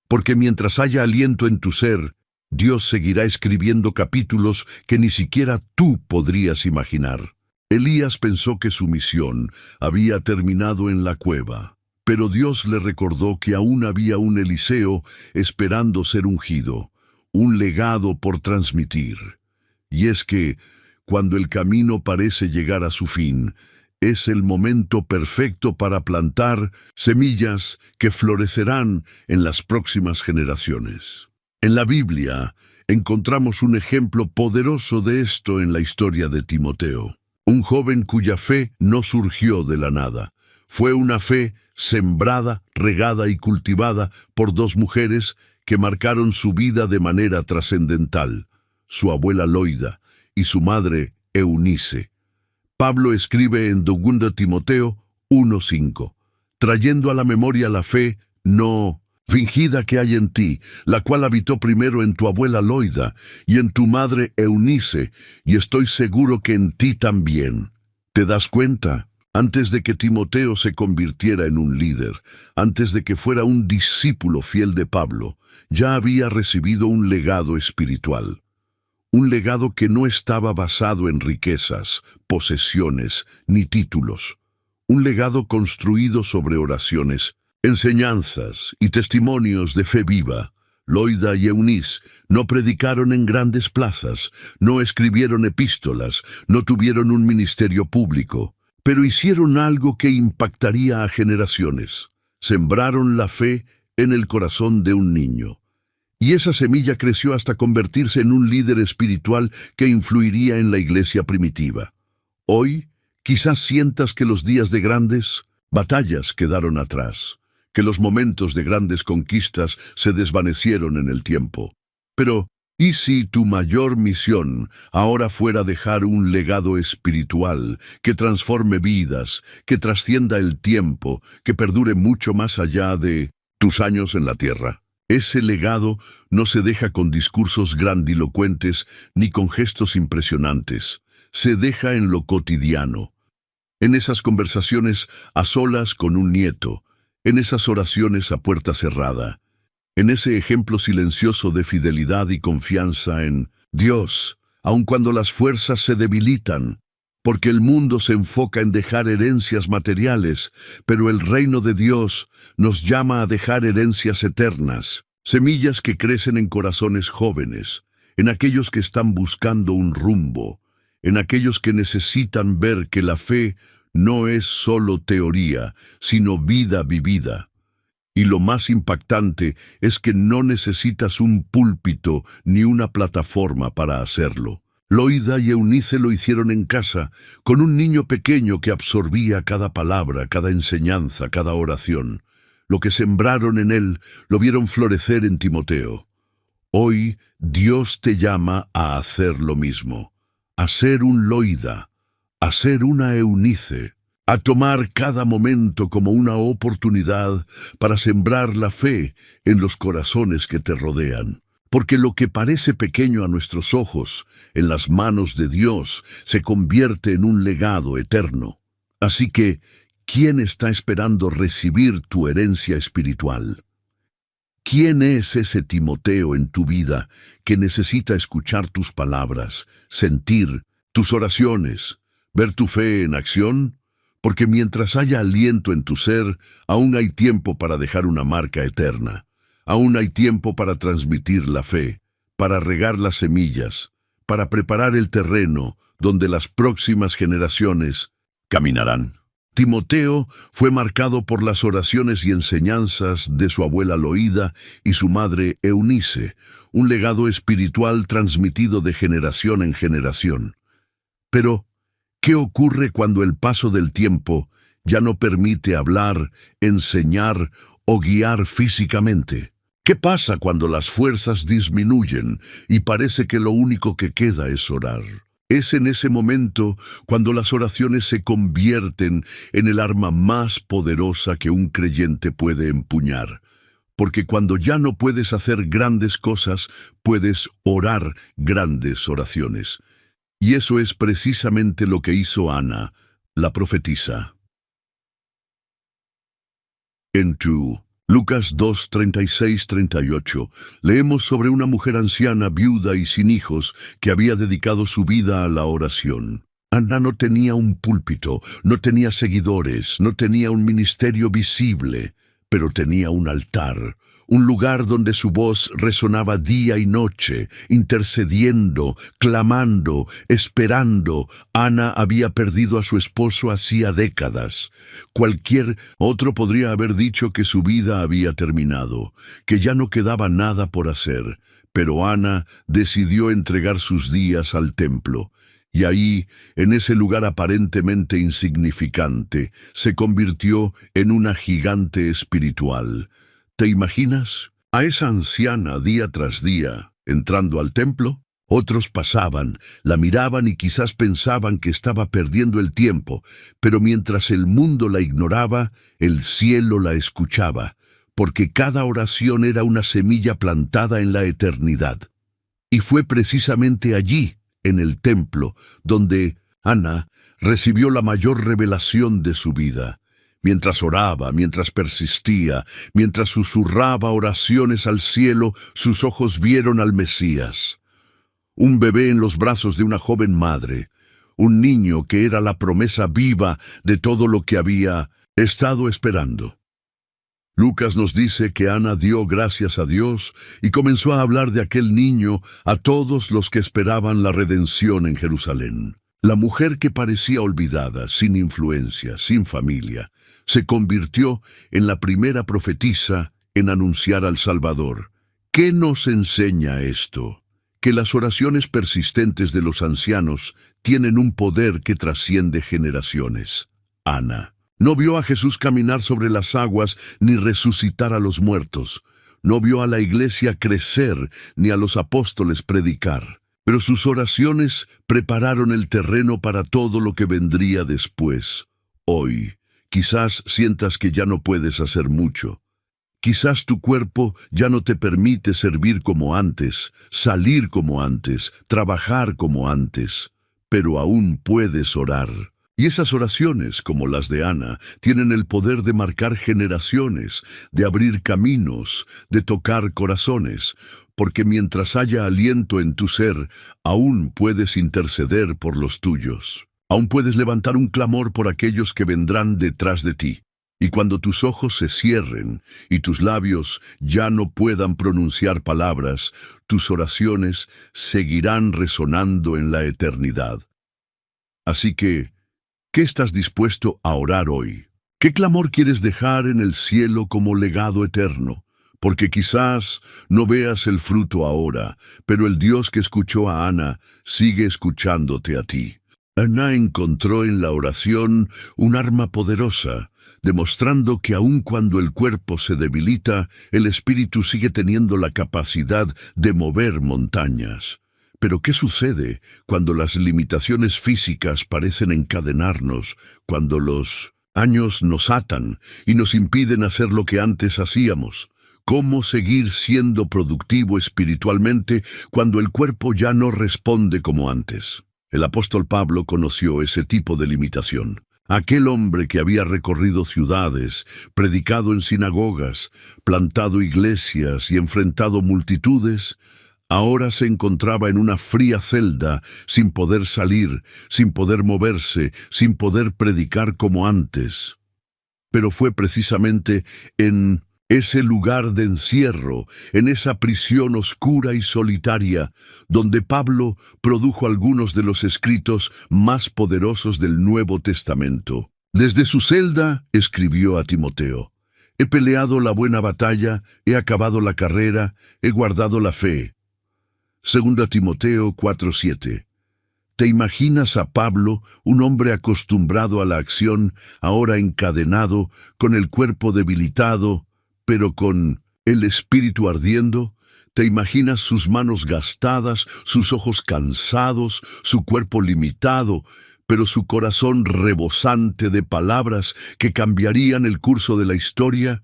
Porque mientras haya aliento en tu ser, Dios seguirá escribiendo capítulos que ni siquiera tú podrías imaginar. Elías pensó que su misión había terminado en la cueva, pero Dios le recordó que aún había un Eliseo esperando ser ungido, un legado por transmitir. Y es que, cuando el camino parece llegar a su fin, es el momento perfecto para plantar semillas que florecerán en las próximas generaciones. En la Biblia encontramos un ejemplo poderoso de esto en la historia de Timoteo, un joven cuya fe no surgió de la nada. Fue una fe sembrada, regada y cultivada por dos mujeres que marcaron su vida de manera trascendental, su abuela Loida y su madre Eunice. Pablo escribe en 2 Timoteo 1:5, trayendo a la memoria la fe no fingida que hay en ti, la cual habitó primero en tu abuela Loida y en tu madre Eunice, y estoy seguro que en ti también. ¿Te das cuenta? Antes de que Timoteo se convirtiera en un líder, antes de que fuera un discípulo fiel de Pablo, ya había recibido un legado espiritual. Un legado que no estaba basado en riquezas, posesiones ni títulos. Un legado construido sobre oraciones, enseñanzas y testimonios de fe viva. Loida y Eunice no predicaron en grandes plazas, no escribieron epístolas, no tuvieron un ministerio público, pero hicieron algo que impactaría a generaciones. Sembraron la fe en el corazón de un niño. Y esa semilla creció hasta convertirse en un líder espiritual que influiría en la iglesia primitiva. Hoy, quizás sientas que los días de grandes batallas quedaron atrás, que los momentos de grandes conquistas se desvanecieron en el tiempo. Pero, ¿y si tu mayor misión ahora fuera dejar un legado espiritual que transforme vidas, que trascienda el tiempo, que perdure mucho más allá de tus años en la tierra? Ese legado no se deja con discursos grandilocuentes ni con gestos impresionantes. Se deja en lo cotidiano, en esas conversaciones a solas con un nieto, en esas oraciones a puerta cerrada, en ese ejemplo silencioso de fidelidad y confianza en Dios, aun cuando las fuerzas se debilitan, porque el mundo se enfoca en dejar herencias materiales, pero el reino de Dios nos llama a dejar herencias eternas, semillas que crecen en corazones jóvenes, en aquellos que están buscando un rumbo, en aquellos que necesitan ver que la fe no es solo teoría, sino vida vivida. Y lo más impactante es que no necesitas un púlpito ni una plataforma para hacerlo. Loida y Eunice lo hicieron en casa, con un niño pequeño que absorbía cada palabra, cada enseñanza, cada oración. Lo que sembraron en él lo vieron florecer en Timoteo. Hoy Dios te llama a hacer lo mismo, a ser un Loida, a ser una Eunice, a tomar cada momento como una oportunidad para sembrar la fe en los corazones que te rodean. porque lo que parece pequeño a nuestros ojos, en las manos de Dios, se convierte en un legado eterno. Así que, ¿quién está esperando recibir tu herencia espiritual? ¿Quién es ese Timoteo en tu vida que necesita escuchar tus palabras, sentir tus oraciones, ver tu fe en acción? Porque mientras haya aliento en tu ser, aún hay tiempo para dejar una marca eterna. Aún hay tiempo para transmitir la fe, para regar las semillas, para preparar el terreno donde las próximas generaciones caminarán. Timoteo fue marcado por las oraciones y enseñanzas de su abuela Loída y su madre Eunice, un legado espiritual transmitido de generación en generación. Pero, ¿qué ocurre cuando el paso del tiempo ya no permite hablar, enseñar o guiar físicamente? ¿Qué pasa cuando las fuerzas disminuyen y parece que lo único que queda es orar? Es en ese momento cuando las oraciones se convierten en el arma más poderosa que un creyente puede empuñar. Porque cuando ya no puedes hacer grandes cosas, puedes orar grandes oraciones. Y eso es precisamente lo que hizo Ana, la profetisa. En Lucas 2, 36-38, leemos sobre una mujer anciana, viuda y sin hijos, que había dedicado su vida a la oración. Ana no tenía un púlpito, no tenía seguidores, no tenía un ministerio visible, pero tenía un altar, un lugar donde su voz resonaba día y noche, intercediendo, clamando, esperando. Ana había perdido a su esposo hacía décadas. Cualquier otro podría haber dicho que su vida había terminado, que ya no quedaba nada por hacer, pero Ana decidió entregar sus días al templo. Y ahí, en ese lugar aparentemente insignificante, se convirtió en una gigante espiritual. ¿Te imaginas? A esa anciana día tras día, entrando al templo. Otros pasaban, la miraban y quizás pensaban que estaba perdiendo el tiempo, pero mientras el mundo la ignoraba, el cielo la escuchaba, porque cada oración era una semilla plantada en la eternidad. Y fue precisamente allí, en el templo, donde Ana recibió la mayor revelación de su vida. Mientras oraba, mientras persistía, mientras susurraba oraciones al cielo, sus ojos vieron al Mesías. Un bebé en los brazos de una joven madre, un niño que era la promesa viva de todo lo que había estado esperando. Lucas nos dice que Ana dio gracias a Dios y comenzó a hablar de aquel niño a todos los que esperaban la redención en Jerusalén. La mujer que parecía olvidada, sin influencia, sin familia, se convirtió en la primera profetisa en anunciar al Salvador. ¿Qué nos enseña esto? Que las oraciones persistentes de los ancianos tienen un poder que trasciende generaciones. Ana no vio a Jesús caminar sobre las aguas ni resucitar a los muertos. No vio a la iglesia crecer ni a los apóstoles predicar. Pero sus oraciones prepararon el terreno para todo lo que vendría después. Hoy, quizás sientas que ya no puedes hacer mucho. Quizás tu cuerpo ya no te permite servir como antes, salir como antes, trabajar como antes, pero aún puedes orar. Y esas oraciones, como las de Ana, tienen el poder de marcar generaciones, de abrir caminos, de tocar corazones, porque mientras haya aliento en tu ser, aún puedes interceder por los tuyos. Aún puedes levantar un clamor por aquellos que vendrán detrás de ti. Y cuando tus ojos se cierren y tus labios ya no puedan pronunciar palabras, tus oraciones seguirán resonando en la eternidad. Así que, ¿qué estás dispuesto a orar hoy? ¿Qué clamor quieres dejar en el cielo como legado eterno? Porque quizás no veas el fruto ahora, pero el Dios que escuchó a Ana sigue escuchándote a ti. Ana encontró en la oración un arma poderosa, demostrando que aun cuando el cuerpo se debilita, el espíritu sigue teniendo la capacidad de mover montañas. Pero ¿qué sucede cuando las limitaciones físicas parecen encadenarnos, cuando los años nos atan y nos impiden hacer lo que antes hacíamos? ¿Cómo seguir siendo productivo espiritualmente cuando el cuerpo ya no responde como antes? El apóstol Pablo conoció ese tipo de limitación. Aquel hombre que había recorrido ciudades, predicado en sinagogas, plantado iglesias y enfrentado multitudes, ahora se encontraba en una fría celda, sin poder salir, sin poder moverse, sin poder predicar como antes. Pero fue precisamente en ese lugar de encierro, en esa prisión oscura y solitaria, donde Pablo produjo algunos de los escritos más poderosos del Nuevo Testamento. Desde su celda escribió a Timoteo: «He peleado la buena batalla, he acabado la carrera, he guardado la fe». 2 Timoteo 4:7. ¿Te imaginas a Pablo, un hombre acostumbrado a la acción, ahora encadenado, con el cuerpo debilitado, pero con el espíritu ardiendo? ¿Te imaginas sus manos gastadas, sus ojos cansados, su cuerpo limitado, pero su corazón rebosante de palabras que cambiarían el curso de la historia?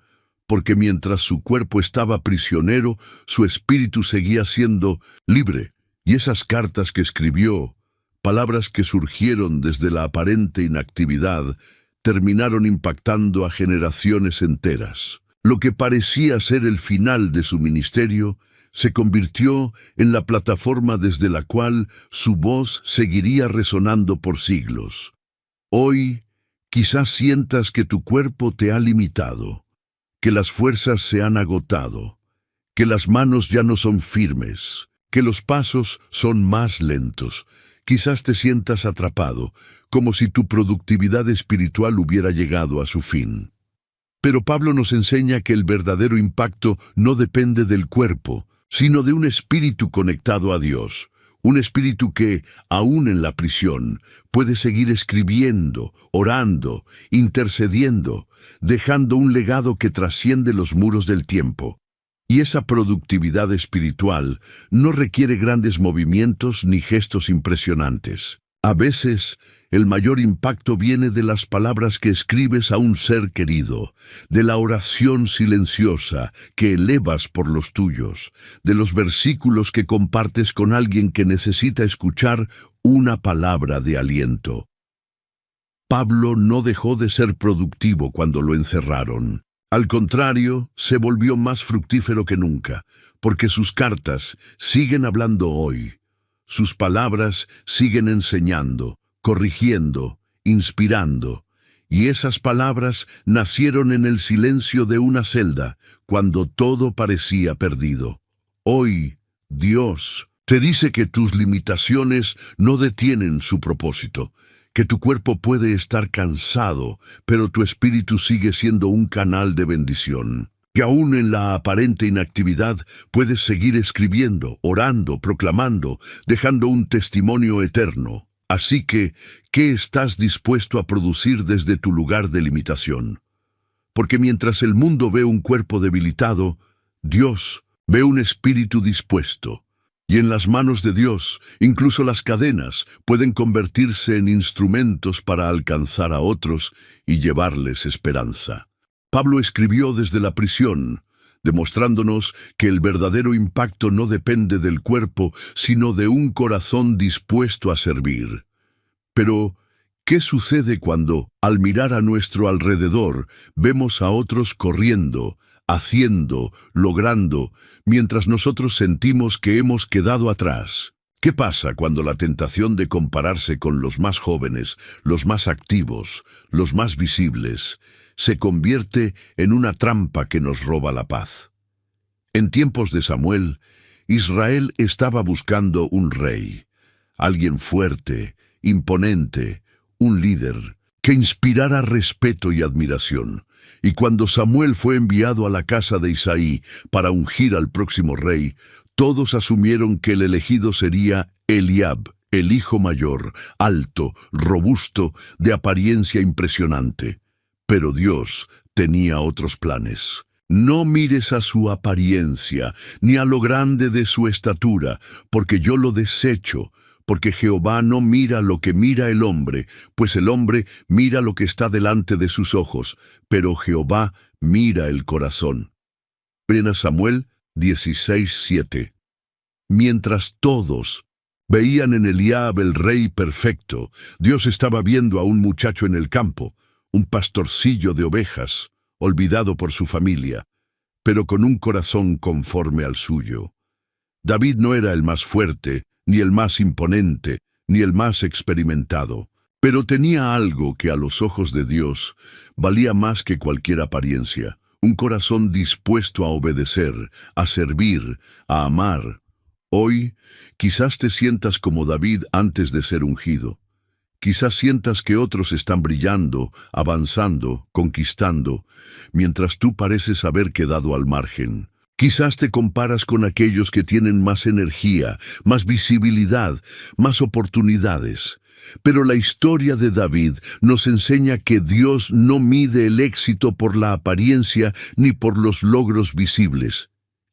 Porque mientras su cuerpo estaba prisionero, su espíritu seguía siendo libre. Y esas cartas que escribió, palabras que surgieron desde la aparente inactividad, terminaron impactando a generaciones enteras. Lo que parecía ser el final de su ministerio se convirtió en la plataforma desde la cual su voz seguiría resonando por siglos. Hoy, quizás sientas que tu cuerpo te ha limitado, que las fuerzas se han agotado, que las manos ya no son firmes, que los pasos son más lentos. Quizás te sientas atrapado, como si tu productividad espiritual hubiera llegado a su fin. Pero Pablo nos enseña que el verdadero impacto no depende del cuerpo, sino de un espíritu conectado a Dios, un espíritu que, aún en la prisión, puede seguir escribiendo, orando, intercediendo, dejando un legado que trasciende los muros del tiempo. Y esa productividad espiritual no requiere grandes movimientos ni gestos impresionantes. A veces, el mayor impacto viene de las palabras que escribes a un ser querido, de la oración silenciosa que elevas por los tuyos, de los versículos que compartes con alguien que necesita escuchar una palabra de aliento. Pablo no dejó de ser productivo cuando lo encerraron. Al contrario, se volvió más fructífero que nunca, porque sus cartas siguen hablando hoy. Sus palabras siguen enseñando, corrigiendo, inspirando. Y esas palabras nacieron en el silencio de una celda, cuando todo parecía perdido. Hoy, Dios te dice que tus limitaciones no detienen su propósito, que tu cuerpo puede estar cansado, pero tu espíritu sigue siendo un canal de bendición. Que aún en la aparente inactividad puedes seguir escribiendo, orando, proclamando, dejando un testimonio eterno. Así que, ¿qué estás dispuesto a producir desde tu lugar de limitación? Porque mientras el mundo ve un cuerpo debilitado, Dios ve un espíritu dispuesto. Y en las manos de Dios, incluso las cadenas pueden convertirse en instrumentos para alcanzar a otros y llevarles esperanza. Pablo escribió desde la prisión, demostrándonos que el verdadero impacto no depende del cuerpo, sino de un corazón dispuesto a servir. Pero, ¿qué sucede cuando, al mirar a nuestro alrededor, vemos a otros corriendo, haciendo, logrando, mientras nosotros sentimos que hemos quedado atrás? ¿Qué pasa cuando la tentación de compararse con los más jóvenes, los más activos, los más visibles, se convierte en una trampa que nos roba la paz? En tiempos de Samuel, Israel estaba buscando un rey, alguien fuerte, imponente, un líder, que inspirara respeto y admiración. Y cuando Samuel fue enviado a la casa de Isaí para ungir al próximo rey, todos asumieron que el elegido sería Eliab, el hijo mayor, alto, robusto, de apariencia impresionante. Pero Dios tenía otros planes. No mires a su apariencia, ni a lo grande de su estatura, porque yo lo desecho, porque Jehová no mira lo que mira el hombre, pues el hombre mira lo que está delante de sus ojos, pero Jehová mira el corazón. 1 Samuel 16:7. Mientras todos veían en Eliab el rey perfecto, Dios estaba viendo a un muchacho en el campo, un pastorcillo de ovejas, olvidado por su familia, pero con un corazón conforme al suyo. David no era el más fuerte, ni el más imponente, ni el más experimentado, pero tenía algo que a los ojos de Dios valía más que cualquier apariencia: un corazón dispuesto a obedecer, a servir, a amar. Hoy, quizás te sientas como David antes de ser ungido. Quizás sientas que otros están brillando, avanzando, conquistando, mientras tú pareces haber quedado al margen. Quizás te comparas con aquellos que tienen más energía, más visibilidad, más oportunidades. Pero la historia de David nos enseña que Dios no mide el éxito por la apariencia ni por los logros visibles.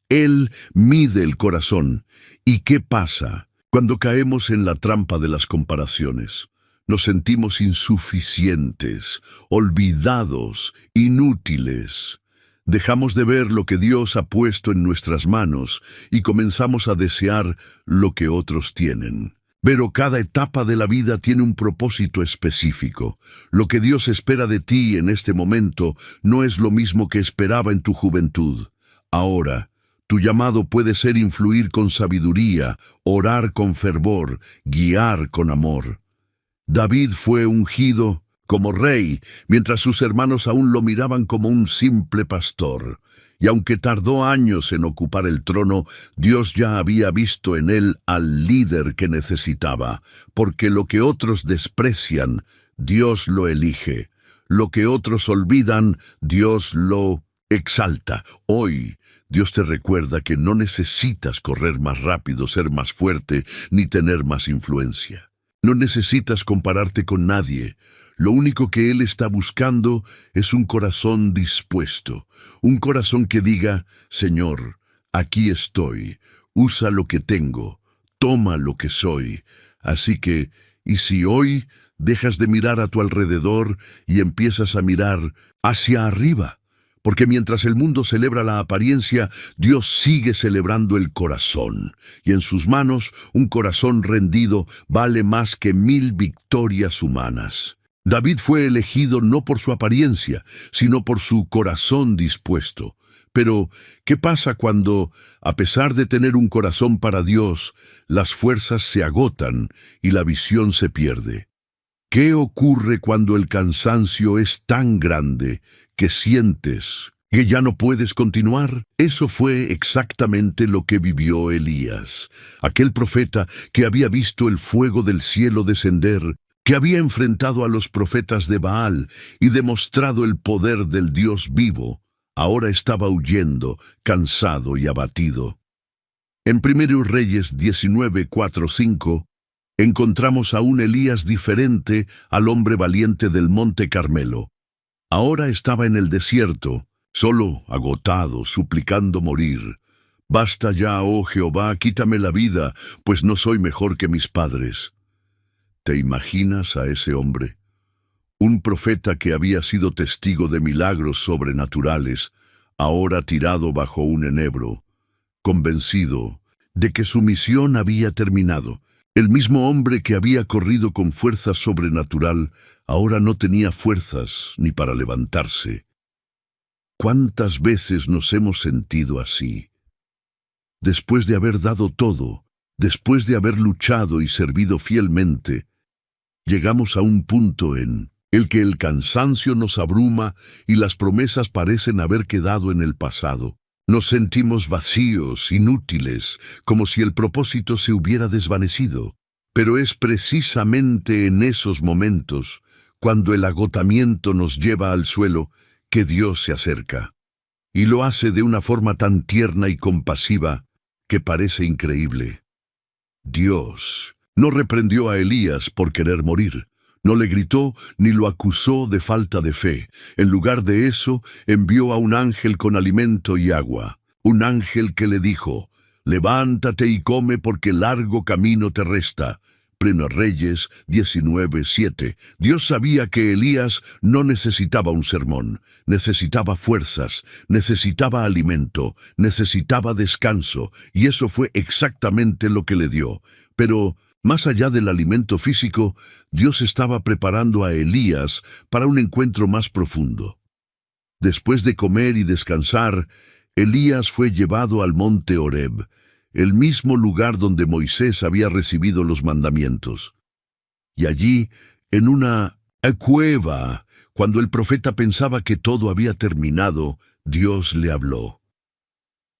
Él mide el corazón. ¿Y qué pasa cuando caemos en la trampa de las comparaciones? Nos sentimos insuficientes, olvidados, inútiles. Dejamos de ver lo que Dios ha puesto en nuestras manos y comenzamos a desear lo que otros tienen. Pero cada etapa de la vida tiene un propósito específico. Lo que Dios espera de ti en este momento no es lo mismo que esperaba en tu juventud. Ahora, tu llamado puede ser influir con sabiduría, orar con fervor, guiar con amor. David fue ungido como rey, mientras sus hermanos aún lo miraban como un simple pastor. Y aunque tardó años en ocupar el trono, Dios ya había visto en él al líder que necesitaba, porque lo que otros desprecian, Dios lo elige. Lo que otros olvidan, Dios lo exalta. Hoy, Dios te recuerda que no necesitas correr más rápido, ser más fuerte, ni tener más influencia. No necesitas compararte con nadie. Lo único que Él está buscando es un corazón dispuesto, un corazón que diga: Señor, aquí estoy, usa lo que tengo, toma lo que soy. Así que, ¿y si hoy dejas de mirar a tu alrededor y empiezas a mirar hacia arriba? Porque mientras el mundo celebra la apariencia, Dios sigue celebrando el corazón. Y en sus manos, un corazón rendido vale más que 1000 victorias humanas. David fue elegido no por su apariencia, sino por su corazón dispuesto. Pero, ¿qué pasa cuando, a pesar de tener un corazón para Dios, las fuerzas se agotan y la visión se pierde? ¿Qué ocurre cuando el cansancio es tan grande que sientes que ya no puedes continuar? Eso fue exactamente lo que vivió Elías, aquel profeta que había visto el fuego del cielo descender, que había enfrentado a los profetas de Baal y demostrado el poder del Dios vivo. Ahora estaba huyendo, cansado y abatido. En 1 Reyes 19:4-5, encontramos a un Elías diferente al hombre valiente del Monte Carmelo. Ahora estaba en el desierto, solo, agotado, suplicando morir. «Basta ya, oh Jehová, quítame la vida, pues no soy mejor que mis padres». ¿Te imaginas a ese hombre? Un profeta que había sido testigo de milagros sobrenaturales, ahora tirado bajo un enebro, convencido de que su misión había terminado. El mismo hombre que había corrido con fuerza sobrenatural, ahora no tenía fuerzas ni para levantarse. ¿Cuántas veces nos hemos sentido así? Después de haber dado todo, después de haber luchado y servido fielmente, llegamos a un punto en el que el cansancio nos abruma y las promesas parecen haber quedado en el pasado. Nos sentimos vacíos, inútiles, como si el propósito se hubiera desvanecido. Pero es precisamente en esos momentos, cuando el agotamiento nos lleva al suelo, que Dios se acerca. Y lo hace de una forma tan tierna y compasiva que parece increíble. Dios no reprendió a Elías por querer morir. No le gritó ni lo acusó de falta de fe. En lugar de eso, envió a un ángel con alimento y agua. Un ángel que le dijo: «Levántate y come porque largo camino te resta». 1 Reyes 19:7. Dios sabía que Elías no necesitaba un sermón, necesitaba fuerzas, necesitaba alimento, necesitaba descanso, y eso fue exactamente lo que le dio. Pero, más allá del alimento físico, Dios estaba preparando a Elías para un encuentro más profundo. Después de comer y descansar, Elías fue llevado al monte Horeb, el mismo lugar donde Moisés había recibido los mandamientos. Y allí, en una cueva, cuando el profeta pensaba que todo había terminado, Dios le habló.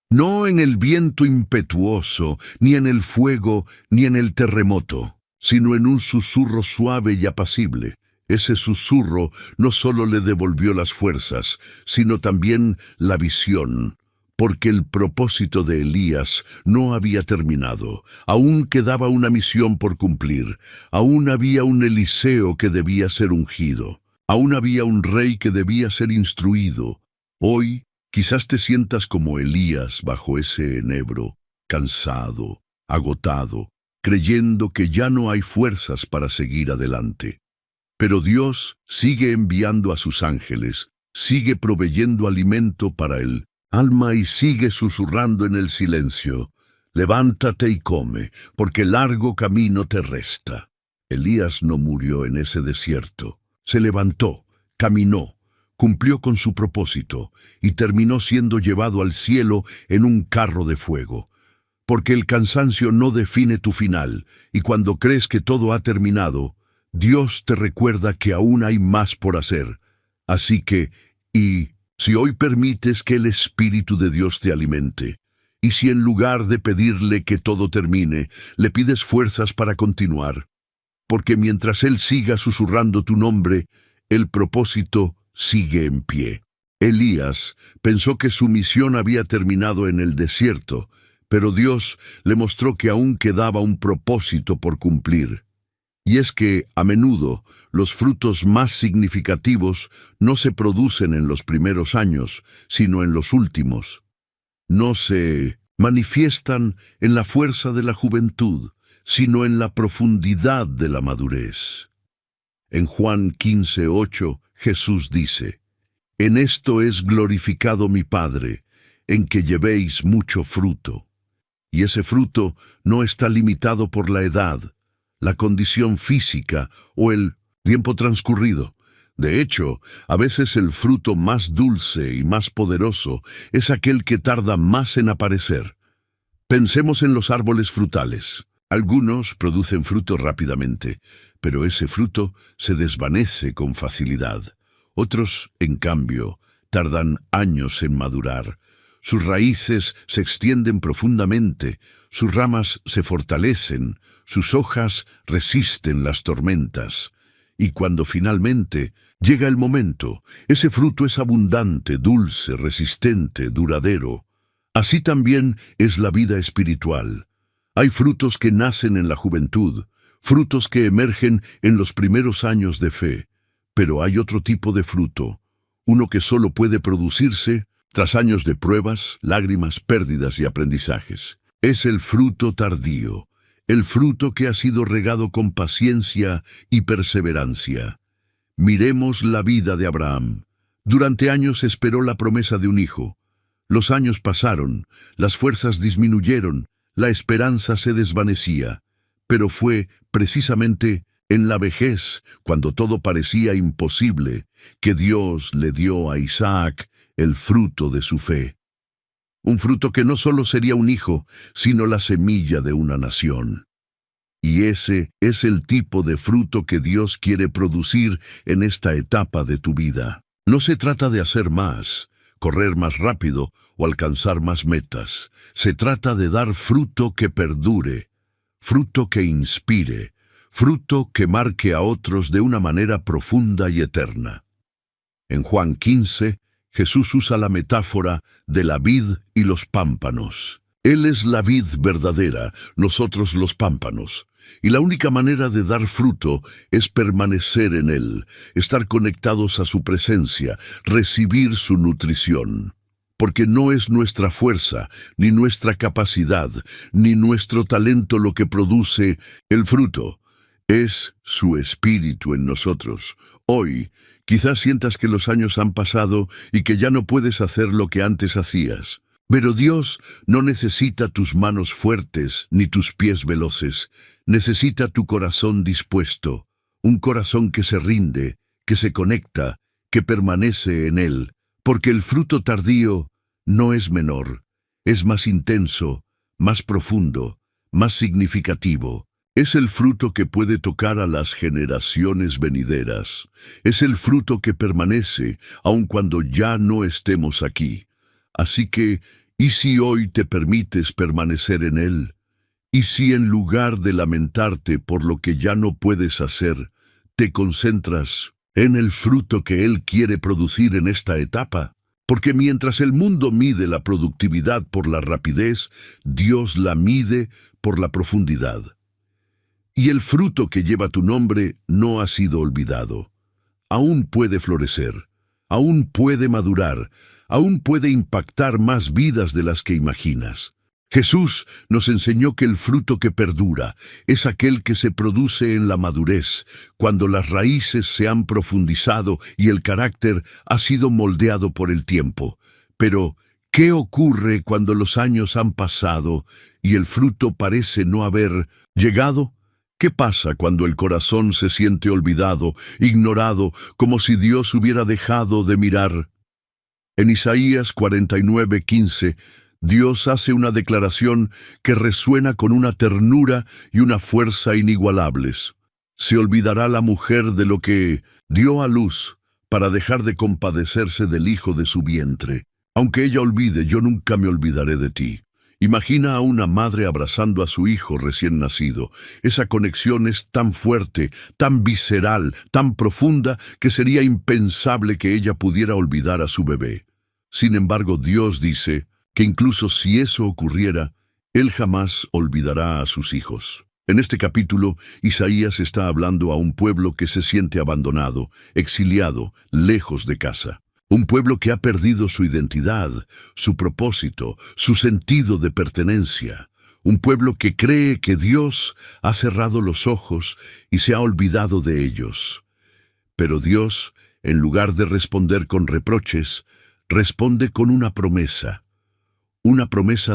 No en el viento impetuoso, ni en el fuego, ni en el terremoto, sino en un susurro suave y apacible. Ese susurro no solo le devolvió las fuerzas, sino también la visión, porque el propósito de Elías no había terminado. Aún quedaba una misión por cumplir. Aún había un Eliseo que debía ser ungido. Aún había un rey que debía ser instruido. Hoy, quizás te sientas como Elías bajo ese enebro, cansado, agotado, creyendo que ya no hay fuerzas para seguir adelante. Pero Dios sigue enviando a sus ángeles, sigue proveyendo alimento para él, alma, y sigue susurrando en el silencio: levántate y come, porque largo camino te resta. Elías no murió en ese desierto. Se levantó, caminó, cumplió con su propósito y terminó siendo llevado al cielo en un carro de fuego. Porque el cansancio no define tu final, y cuando crees que todo ha terminado, Dios te recuerda que aún hay más por hacer. Así que, si hoy permites que el Espíritu de Dios te alimente, y si en lugar de pedirle que todo termine, le pides fuerzas para continuar, porque mientras Él siga susurrando tu nombre, el propósito sigue en pie. Elías pensó que su misión había terminado en el desierto, pero Dios le mostró que aún quedaba un propósito por cumplir. Y es que, a menudo, los frutos más significativos no se producen en los primeros años, sino en los últimos. No se manifiestan en la fuerza de la juventud, sino en la profundidad de la madurez. En Juan 15:8, Jesús dice: «En esto es glorificado mi Padre, en que llevéis mucho fruto». Y ese fruto no está limitado por la edad, la condición física o el tiempo transcurrido. De hecho, a veces el fruto más dulce y más poderoso es aquel que tarda más en aparecer. Pensemos en los árboles frutales. Algunos producen fruto rápidamente, pero ese fruto se desvanece con facilidad. Otros, en cambio, tardan años en madurar. Sus raíces se extienden profundamente, sus ramas se fortalecen, sus hojas resisten las tormentas. Y cuando finalmente llega el momento, ese fruto es abundante, dulce, resistente, duradero. Así también es la vida espiritual. Hay frutos que nacen en la juventud, frutos que emergen en los primeros años de fe, pero hay otro tipo de fruto, uno que solo puede producirse tras años de pruebas, lágrimas, pérdidas y aprendizajes. Es el fruto tardío, el fruto que ha sido regado con paciencia y perseverancia. Miremos la vida de Abraham. Durante años esperó la promesa de un hijo. Los años pasaron, las fuerzas disminuyeron, la esperanza se desvanecía. Pero fue precisamente en la vejez, cuando todo parecía imposible, que Dios le dio a Isaac el fruto de su fe. Un fruto que no solo sería un hijo, sino la semilla de una nación. Y ese es el tipo de fruto que Dios quiere producir en esta etapa de tu vida. No se trata de hacer más, correr más rápido o alcanzar más metas. Se trata de dar fruto que perdure, fruto que inspire, fruto que marque a otros de una manera profunda y eterna. En Juan 15, Jesús usa la metáfora de la vid y los pámpanos. Él es la vid verdadera, nosotros los pámpanos. Y la única manera de dar fruto es permanecer en Él, estar conectados a su presencia, recibir su nutrición. Porque no es nuestra fuerza, ni nuestra capacidad, ni nuestro talento lo que produce el fruto, Es su espíritu en nosotros. Hoy, quizás sientas que los años han pasado y que ya no puedes hacer lo que antes hacías. Pero Dios no necesita tus manos fuertes ni tus pies veloces. Necesita tu corazón dispuesto, un corazón que se rinde, que se conecta, que permanece en Él. Porque el fruto tardío no es menor, es más intenso, más profundo, más significativo. Es el fruto que puede tocar a las generaciones venideras. Es el fruto que permanece, aun cuando ya no estemos aquí. Así que, ¿y si hoy te permites permanecer en Él? ¿Y si en lugar de lamentarte por lo que ya no puedes hacer, te concentras en el fruto que Él quiere producir en esta etapa? Porque mientras el mundo mide la productividad por la rapidez, Dios la mide por la profundidad. Y el fruto que lleva tu nombre no ha sido olvidado. Aún puede florecer, aún puede madurar, aún puede impactar más vidas de las que imaginas. Jesús nos enseñó que el fruto que perdura es aquel que se produce en la madurez, cuando las raíces se han profundizado y el carácter ha sido moldeado por el tiempo. Pero, ¿qué ocurre cuando los años han pasado y el fruto parece no haber llegado? ¿Qué pasa cuando el corazón se siente olvidado, ignorado, como si Dios hubiera dejado de mirar? En Isaías 49:15, Dios hace una declaración que resuena con una ternura y una fuerza inigualables. ¿Se olvidará la mujer de lo que dio a luz para dejar de compadecerse del hijo de su vientre? Aunque ella olvide, yo nunca me olvidaré de ti. Imagina a una madre abrazando a su hijo recién nacido. Esa conexión es tan fuerte, tan visceral, tan profunda, que sería impensable que ella pudiera olvidar a su bebé. Sin embargo, Dios dice que incluso si eso ocurriera, Él jamás olvidará a sus hijos. En este capítulo, Isaías está hablando a un pueblo que se siente abandonado, exiliado, lejos de casa. Un pueblo que ha perdido su identidad, su propósito, su sentido de pertenencia. Un pueblo que cree que Dios ha cerrado los ojos y se ha olvidado de ellos. Pero Dios, en lugar de responder con reproches, responde con una promesa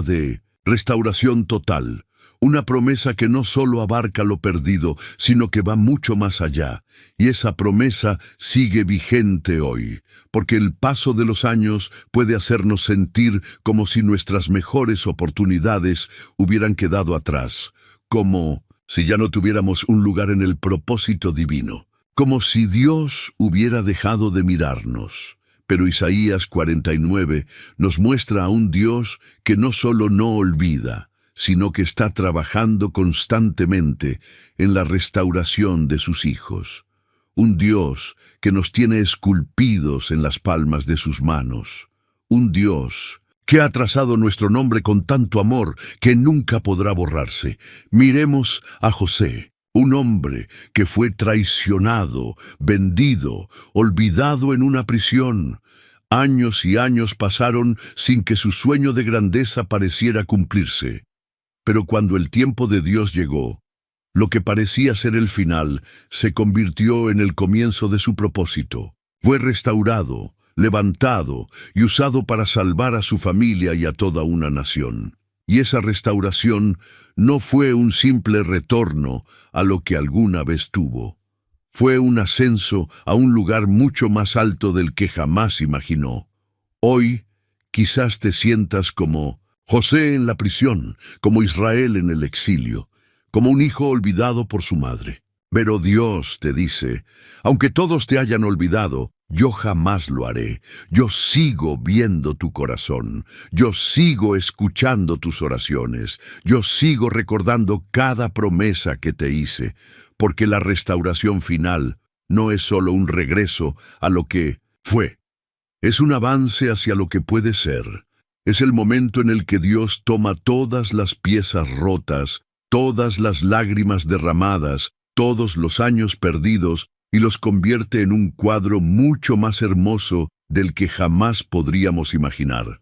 de restauración total, una promesa que no solo abarca lo perdido, sino que va mucho más allá. Y esa promesa sigue vigente hoy, porque el paso de los años puede hacernos sentir como si nuestras mejores oportunidades hubieran quedado atrás, como si ya no tuviéramos un lugar en el propósito divino, como si Dios hubiera dejado de mirarnos. Pero Isaías 49 nos muestra a un Dios que no solo no olvida, sino que está trabajando constantemente en la restauración de sus hijos. Un Dios que nos tiene esculpidos en las palmas de sus manos. Un Dios que ha trazado nuestro nombre con tanto amor que nunca podrá borrarse. Miremos a José, un hombre que fue traicionado, vendido, olvidado en una prisión. Años y años pasaron sin que su sueño de grandeza pareciera cumplirse. Pero cuando el tiempo de Dios llegó, lo que parecía ser el final se convirtió en el comienzo de su propósito. Fue restaurado, levantado y usado para salvar a su familia y a toda una nación. Y esa restauración no fue un simple retorno a lo que alguna vez tuvo. Fue un ascenso a un lugar mucho más alto del que jamás imaginó. Hoy, quizás te sientas como José en la prisión, como Israel en el exilio, como un hijo olvidado por su madre. Pero Dios te dice, aunque todos te hayan olvidado, yo jamás lo haré. Yo sigo viendo tu corazón. Yo sigo escuchando tus oraciones. Yo sigo recordando cada promesa que te hice, porque la restauración final no es solo un regreso a lo que fue. Es un avance hacia lo que puede ser. Es el momento en el que Dios toma todas las piezas rotas, todas las lágrimas derramadas, todos los años perdidos, y los convierte en un cuadro mucho más hermoso del que jamás podríamos imaginar.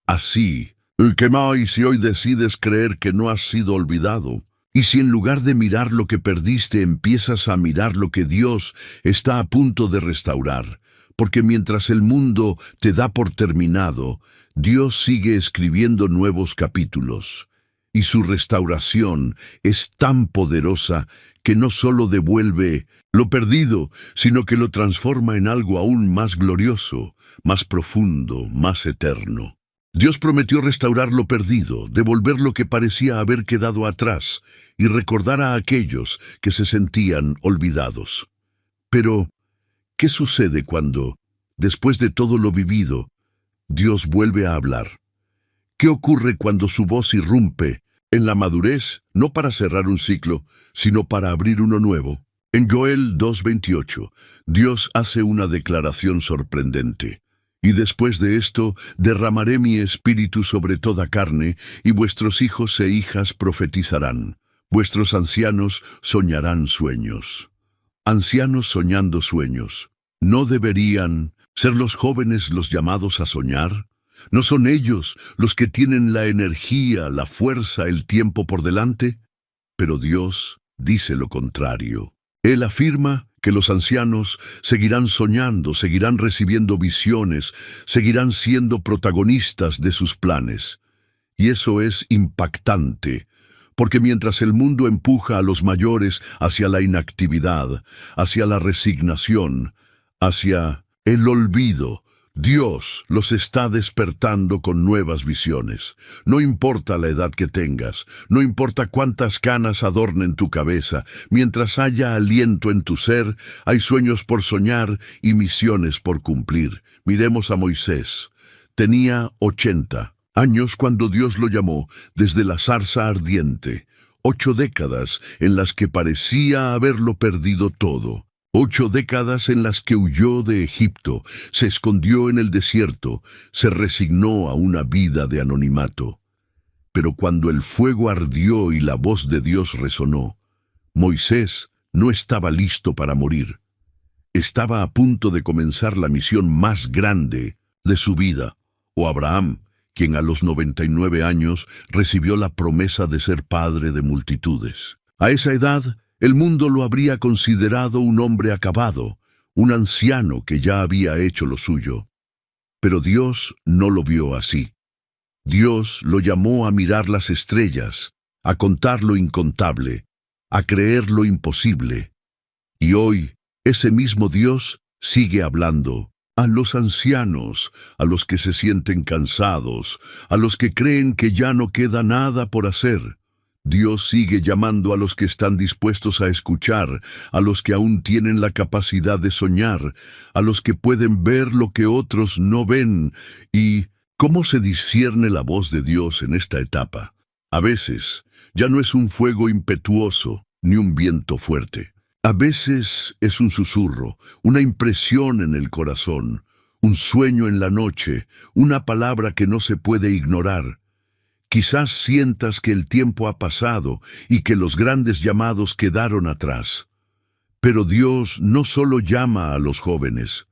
Así, ¿qué más si hoy decides creer que no has sido olvidado? Y si en lugar de mirar lo que perdiste empiezas a mirar lo que Dios está a punto de restaurar, porque mientras el mundo te da por terminado, Dios sigue escribiendo nuevos capítulos. Y su restauración es tan poderosa que no solo devuelve lo perdido, sino que lo transforma en algo aún más glorioso, más profundo, más eterno. Dios prometió restaurar lo perdido, devolver lo que parecía haber quedado atrás y recordar a aquellos que se sentían olvidados. Pero, ¿qué sucede cuando, después de todo lo vivido, Dios vuelve a hablar? ¿Qué ocurre cuando su voz irrumpe en la madurez, no para cerrar un ciclo, sino para abrir uno nuevo? En Joel 2:28, Dios hace una declaración sorprendente. Y después de esto, derramaré mi espíritu sobre toda carne, y vuestros hijos e hijas profetizarán. Vuestros ancianos soñarán sueños. Ancianos soñando sueños. ¿No deberían ser los jóvenes los llamados a soñar? ¿No son ellos los que tienen la energía, la fuerza, el tiempo por delante? Pero Dios dice lo contrario. Él afirma que los ancianos seguirán soñando, seguirán recibiendo visiones, seguirán siendo protagonistas de sus planes. Y eso es impactante, porque mientras el mundo empuja a los mayores hacia la inactividad, hacia la resignación, hacia el olvido, Dios los está despertando con nuevas visiones. No importa la edad que tengas, no importa cuántas canas adornen tu cabeza, mientras haya aliento en tu ser, hay sueños por soñar y misiones por cumplir. Miremos a Moisés. Tenía 80 años cuando Dios lo llamó desde la zarza ardiente. 8 décadas en las que parecía haberlo perdido todo. 8 décadas en las que huyó de Egipto, se escondió en el desierto, se resignó a una vida de anonimato. Pero cuando el fuego ardió y la voz de Dios resonó, Moisés no estaba listo para morir. Estaba a punto de comenzar la misión más grande de su vida, o Abraham, quien a los 99 años recibió la promesa de ser padre de multitudes. A esa edad, el mundo lo habría considerado un hombre acabado, un anciano que ya había hecho lo suyo. Pero Dios no lo vio así. Dios lo llamó a mirar las estrellas, a contar lo incontable, a creer lo imposible. Y hoy, ese mismo Dios sigue hablando a los ancianos, a los que se sienten cansados, a los que creen que ya no queda nada por hacer. Dios sigue llamando a los que están dispuestos a escuchar, a los que aún tienen la capacidad de soñar, a los que pueden ver lo que otros no ven. ¿Y cómo se discierne la voz de Dios en esta etapa? A veces, ya no es un fuego impetuoso, ni un viento fuerte. A veces es un susurro, una impresión en el corazón, un sueño en la noche, una palabra que no se puede ignorar. Quizás sientas que el tiempo ha pasado y que los grandes llamados quedaron atrás. Pero Dios no solo llama a los jóvenes.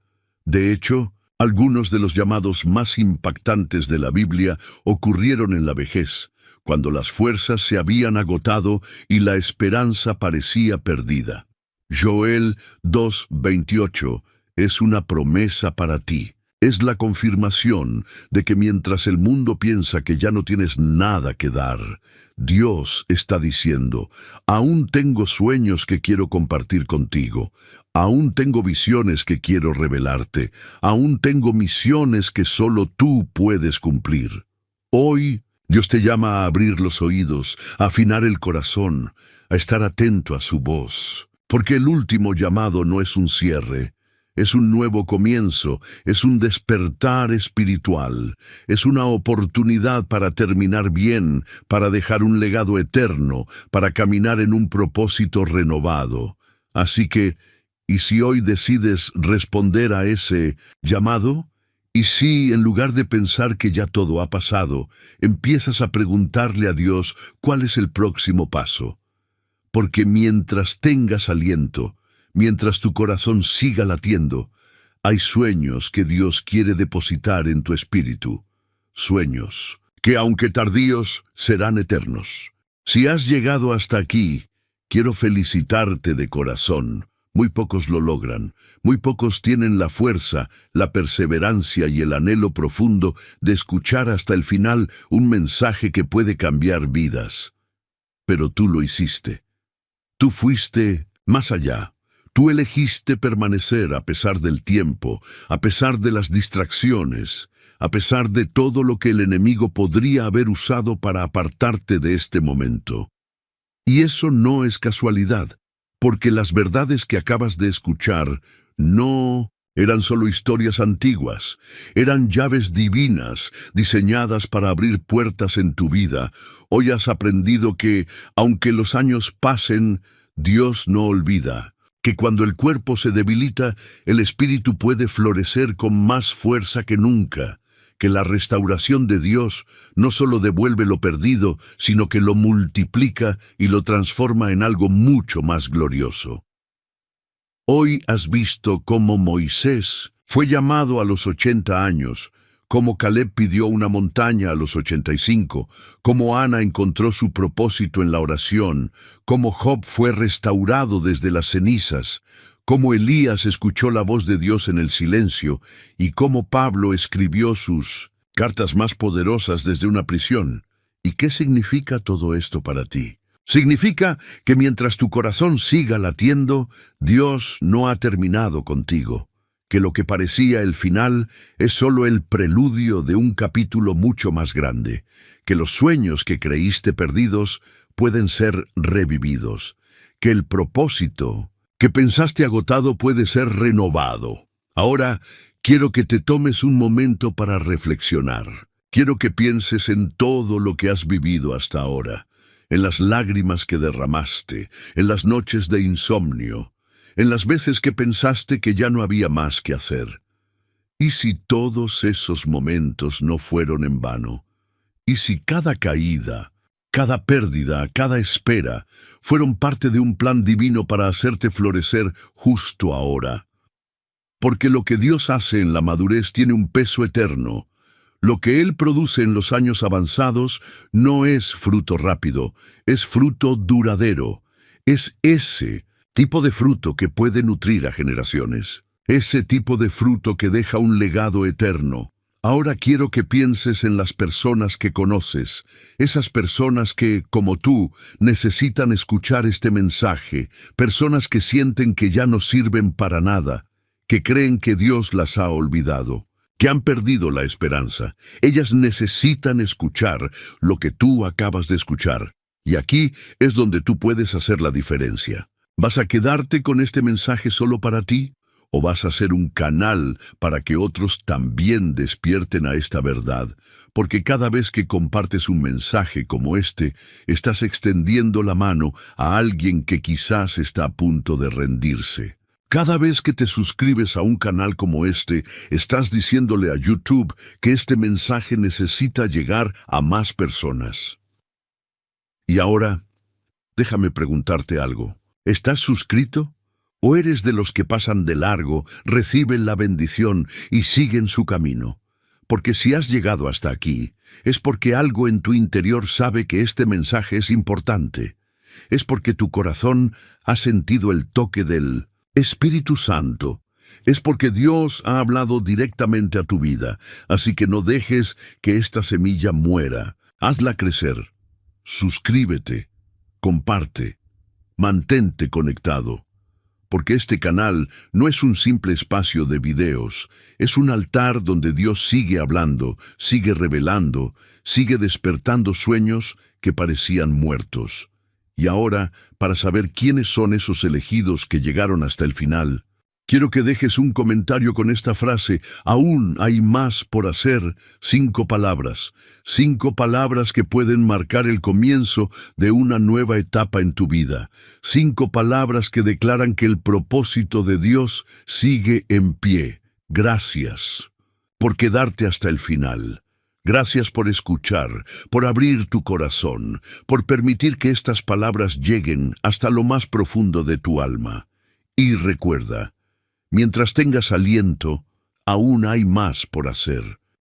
De hecho, algunos de los llamados más impactantes de la Biblia ocurrieron en la vejez, cuando las fuerzas se habían agotado y la esperanza parecía perdida. Joel 2:28 es una promesa para ti. Es la confirmación de que mientras el mundo piensa que ya no tienes nada que dar, Dios está diciendo, aún tengo sueños que quiero compartir contigo, aún tengo visiones que quiero revelarte, aún tengo misiones que solo tú puedes cumplir. Hoy, Dios te llama a abrir los oídos, a afinar el corazón, a estar atento a su voz, porque el último llamado no es un cierre. Es un nuevo comienzo, es un despertar espiritual, es una oportunidad para terminar bien, para dejar un legado eterno, para caminar en un propósito renovado. Así que, ¿y si hoy decides responder a ese llamado? ¿Y si, en lugar de pensar que ya todo ha pasado, empiezas a preguntarle a Dios cuál es el próximo paso? Porque mientras tengas aliento, mientras tu corazón siga latiendo, hay sueños que Dios quiere depositar en tu espíritu. Sueños que, aunque tardíos, serán eternos. Si has llegado hasta aquí, quiero felicitarte de corazón. Muy pocos lo logran, muy pocos tienen la fuerza, la perseverancia y el anhelo profundo de escuchar hasta el final un mensaje que puede cambiar vidas. Pero tú lo hiciste. Tú fuiste más allá. Tú elegiste permanecer a pesar del tiempo, a pesar de las distracciones, a pesar de todo lo que el enemigo podría haber usado para apartarte de este momento. Y eso no es casualidad, porque las verdades que acabas de escuchar no eran solo historias antiguas, eran llaves divinas diseñadas para abrir puertas en tu vida. Hoy has aprendido que, aunque los años pasen, Dios no olvida, que cuando el cuerpo se debilita, el espíritu puede florecer con más fuerza que nunca, que la restauración de Dios no solo devuelve lo perdido, sino que lo multiplica y lo transforma en algo mucho más glorioso. Hoy has visto cómo Moisés fue llamado a los 80 años, cómo Caleb pidió una montaña a los 85, cómo Ana encontró su propósito en la oración, cómo Job fue restaurado desde las cenizas, cómo Elías escuchó la voz de Dios en el silencio y cómo Pablo escribió sus cartas más poderosas desde una prisión. ¿Y qué significa todo esto para ti? Significa que mientras tu corazón siga latiendo, Dios no ha terminado contigo, que lo que parecía el final es solo el preludio de un capítulo mucho más grande, que los sueños que creíste perdidos pueden ser revividos, que el propósito que pensaste agotado puede ser renovado. Ahora, quiero que te tomes un momento para reflexionar. Quiero que pienses en todo lo que has vivido hasta ahora, en las lágrimas que derramaste, en las noches de insomnio, en las veces que pensaste que ya no había más que hacer. ¿Y si todos esos momentos no fueron en vano? ¿Y si cada caída, cada pérdida, cada espera, fueron parte de un plan divino para hacerte florecer justo ahora? Porque lo que Dios hace en la madurez tiene un peso eterno. Lo que Él produce en los años avanzados no es fruto rápido, es fruto duradero. Es ese tipo de fruto que puede nutrir a generaciones. Ese tipo de fruto que deja un legado eterno. Ahora quiero que pienses en las personas que conoces, esas personas que, como tú, necesitan escuchar este mensaje, personas que sienten que ya no sirven para nada, que creen que Dios las ha olvidado, que han perdido la esperanza. Ellas necesitan escuchar lo que tú acabas de escuchar. Y aquí es donde tú puedes hacer la diferencia. ¿Vas a quedarte con este mensaje solo para ti? ¿O vas a ser un canal para que otros también despierten a esta verdad? Porque cada vez que compartes un mensaje como este, estás extendiendo la mano a alguien que quizás está a punto de rendirse. Cada vez que te suscribes a un canal como este, estás diciéndole a YouTube que este mensaje necesita llegar a más personas. Y ahora, déjame preguntarte algo. ¿Estás suscrito? ¿O eres de los que pasan de largo, reciben la bendición y siguen su camino? Porque si has llegado hasta aquí, es porque algo en tu interior sabe que este mensaje es importante. Es porque tu corazón ha sentido el toque del Espíritu Santo. Es porque Dios ha hablado directamente a tu vida. Así que no dejes que esta semilla muera. Hazla crecer. Suscríbete. Comparte. Mantente conectado. Porque este canal no es un simple espacio de videos, es un altar donde Dios sigue hablando, sigue revelando, sigue despertando sueños que parecían muertos. Y ahora, para saber quiénes son esos elegidos que llegaron hasta el final, quiero que dejes un comentario con esta frase: aún hay más por hacer. 5 palabras. 5 palabras que pueden marcar el comienzo de una nueva etapa en tu vida. 5 palabras que declaran que el propósito de Dios sigue en pie. Gracias por quedarte hasta el final. Gracias por escuchar, por abrir tu corazón, por permitir que estas palabras lleguen hasta lo más profundo de tu alma. Y recuerda, mientras tengas aliento, aún hay más por hacer.